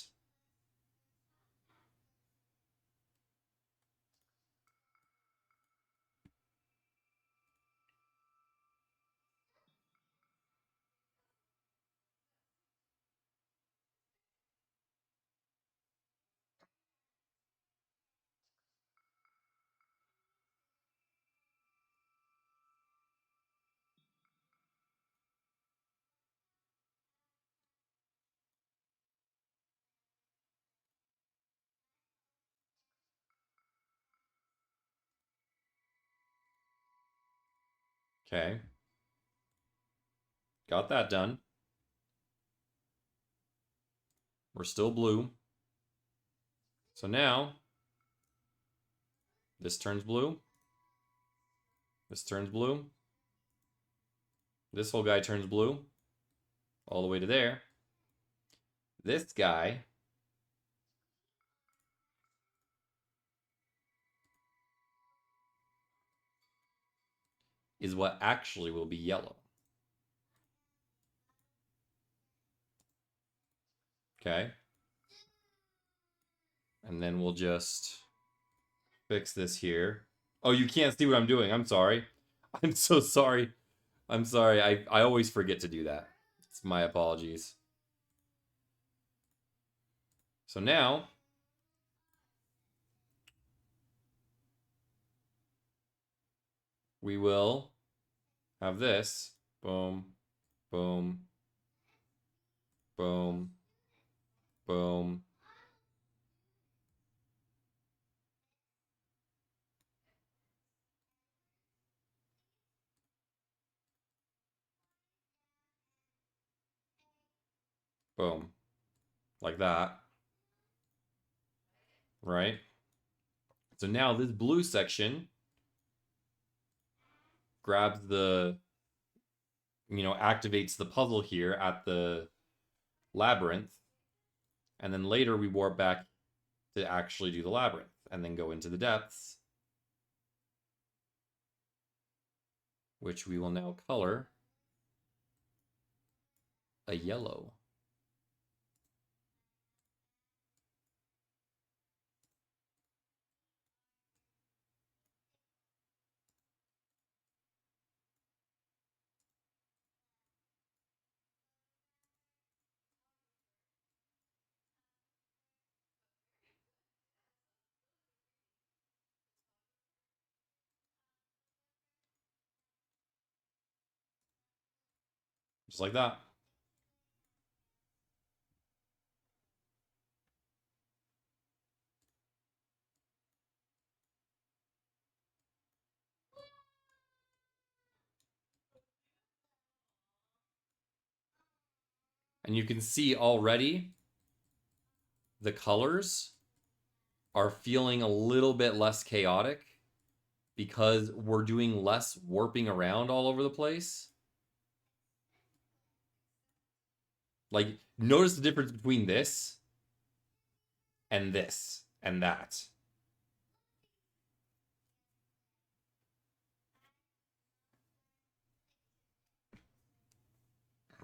Okay. Got that done. We're still blue. So now This turns blue. This turns blue. This whole guy turns blue. All the way to there. This guy is what actually will be yellow. Okay. And then we'll just fix this here. Oh, you can't see what I'm doing. I'm sorry. I'm so sorry. I'm sorry. I always forget to do that. It's my apologies. So now we will have this. Boom, boom, boom, boom. Boom. Like that. Right? So now this blue section grabs the, activates the puzzle here at the labyrinth. And then later we warp back to actually do the labyrinth and then go into the depths, which we will now color a yellow. Just like that. And you can see already the colors are feeling a little bit less chaotic because we're doing less warping around all over the place. Like, notice the difference between this and this and that.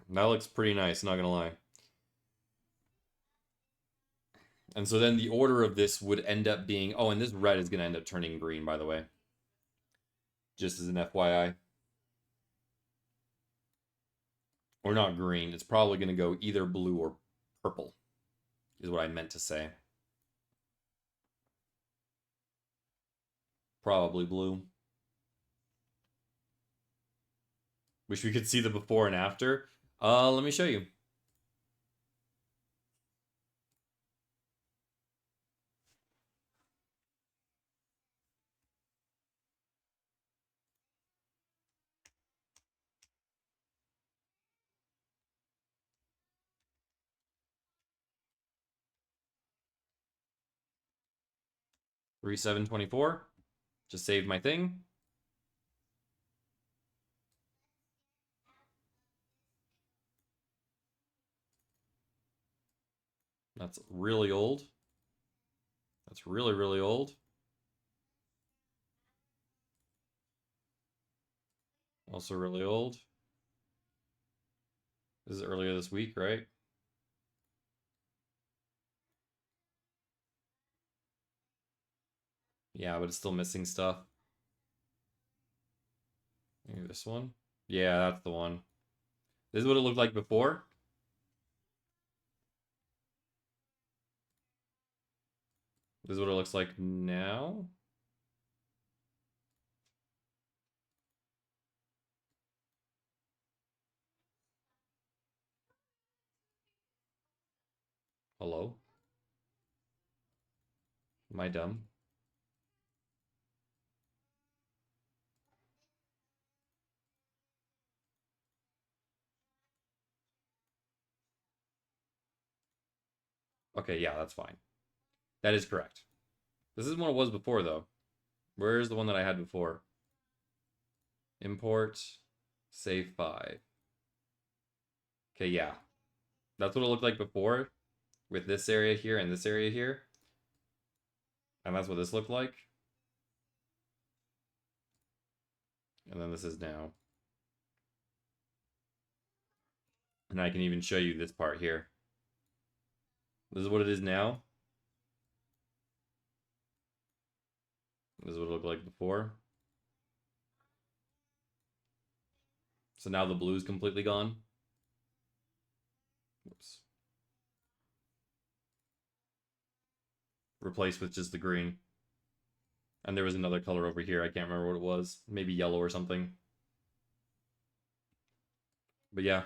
That looks pretty nice, not gonna lie. And so then the order of this would end up being... Oh, and this red is gonna end up turning green, by the way. Just as an FYI. Or not green. It's probably gonna go either blue or purple, is what I meant to say. Probably blue. Wish we could see the before and after. Let me show you. Three 724. Just saved my thing. That's really old. That's really, really old. Also really old. This is earlier this week, right? Yeah, but it's still missing stuff. Maybe this one? Yeah, that's the one. This is what it looked like before. This is what it looks like now. Hello? Am I dumb? Okay, yeah, that's fine. That is correct. This is what it was before, though. Where's the one that I had before? Import, save 5. Okay, yeah. That's what it looked like before, with this area here and this area here. And that's what this looked like. And then this is now. And I can even show you this part here. This is what it is now. This is what it looked like before. So now the blue's completely gone. Whoops. Replaced with just the green. And there was another color over here. I can't remember what it was. Maybe yellow or something. But yeah.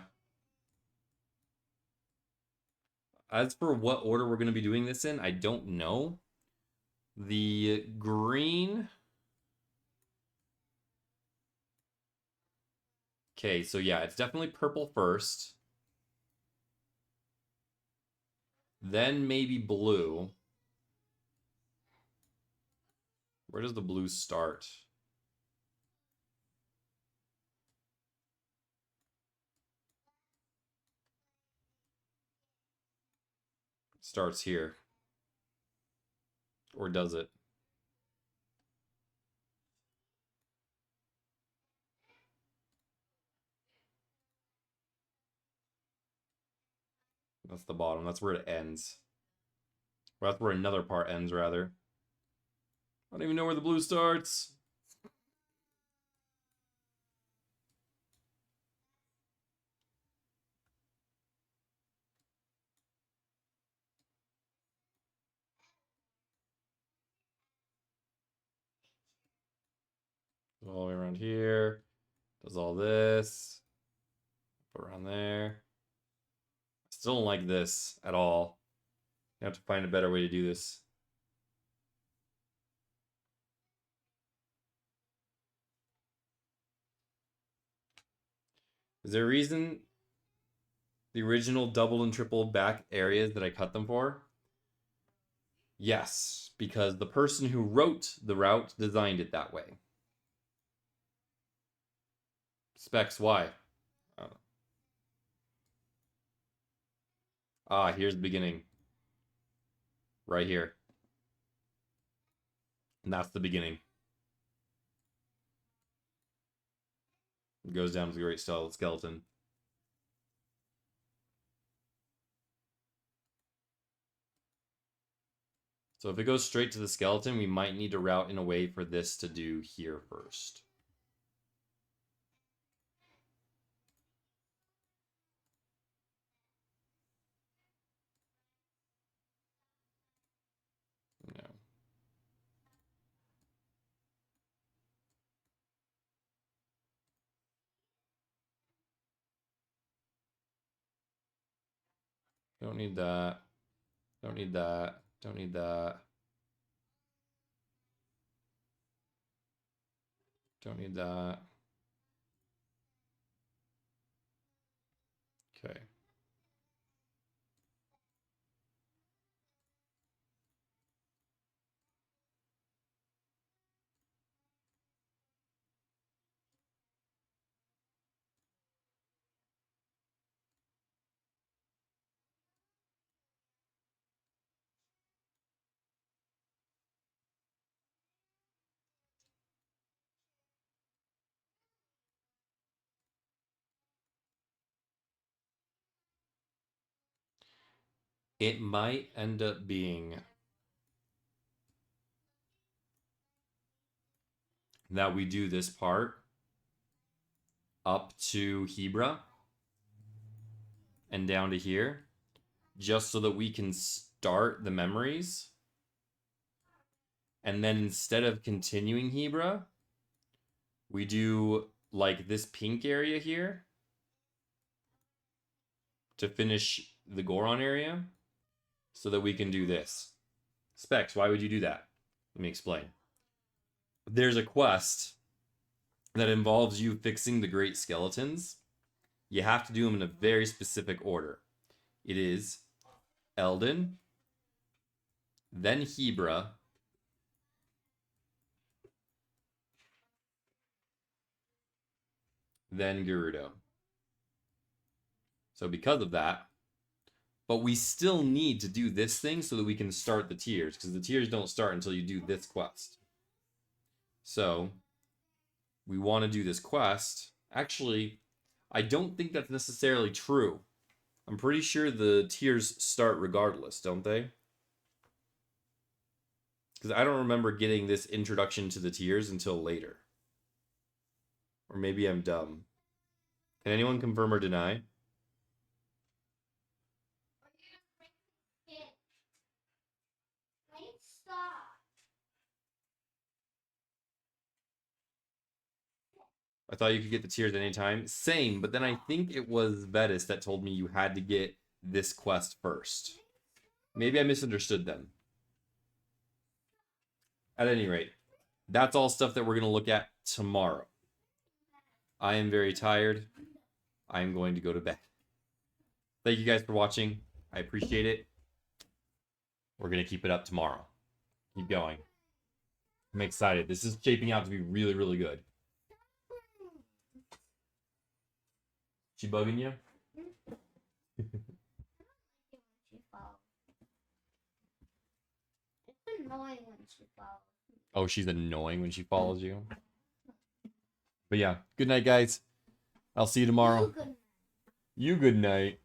As for what order we're going to be doing this in, I don't know. The green... Okay, so yeah, it's definitely purple first. Then maybe blue. Where does the blue start? Starts here. Or does it? That's the bottom. That's where it ends. Well, that's where another part ends, rather. I don't even know where the blue starts. All the way around here. Does all this. Around there. Still don't like this at all. You have to find a better way to do this. Is there a reason the original double and triple back areas that I cut them for? Yes, because the person who wrote the route designed it that way. Specs, why? Here's the beginning. Right here. And that's the beginning. It goes down to the Great Skeleton. So if it goes straight to the skeleton, we might need to route in a way for this to do here first. No. Don't need that. Don't need that. Don't need that. Don't need that. Okay. It might end up being that we do this part up to Hebra and down to here, just so that we can start the memories. And then instead of continuing Hebra, we do like this pink area here to finish the Goron area so that we can do this. Specs, why would you do that? Let me explain. There's a quest that involves you fixing the great skeletons. You have to do them in a very specific order. It is Eldin, then Hebra, then Gerudo. So because of that, but we still need to do this thing so that we can start the tiers, because the tiers don't start until you do this quest. So we want to do this quest. Actually, I don't think that's necessarily true. I'm pretty sure the tiers start regardless, don't they? Because I don't remember getting this introduction to the tiers until later. Or maybe I'm dumb. Can anyone confirm or deny? I thought you could get the tiers anytime. Same, but then I think it was Vetus that told me you had to get this quest first. Maybe I misunderstood them. At any rate, that's all stuff that we're going to look at tomorrow. I am very tired. I am going to go to bed. Thank you guys for watching. I appreciate it. We're going to keep it up tomorrow. Keep going. I'm excited. This is shaping out to be really, really good. She bugging you? She falls. It's annoying when she falls. Oh, she's annoying when she follows you. But yeah, good night, guys. I'll see you tomorrow. You could You good night.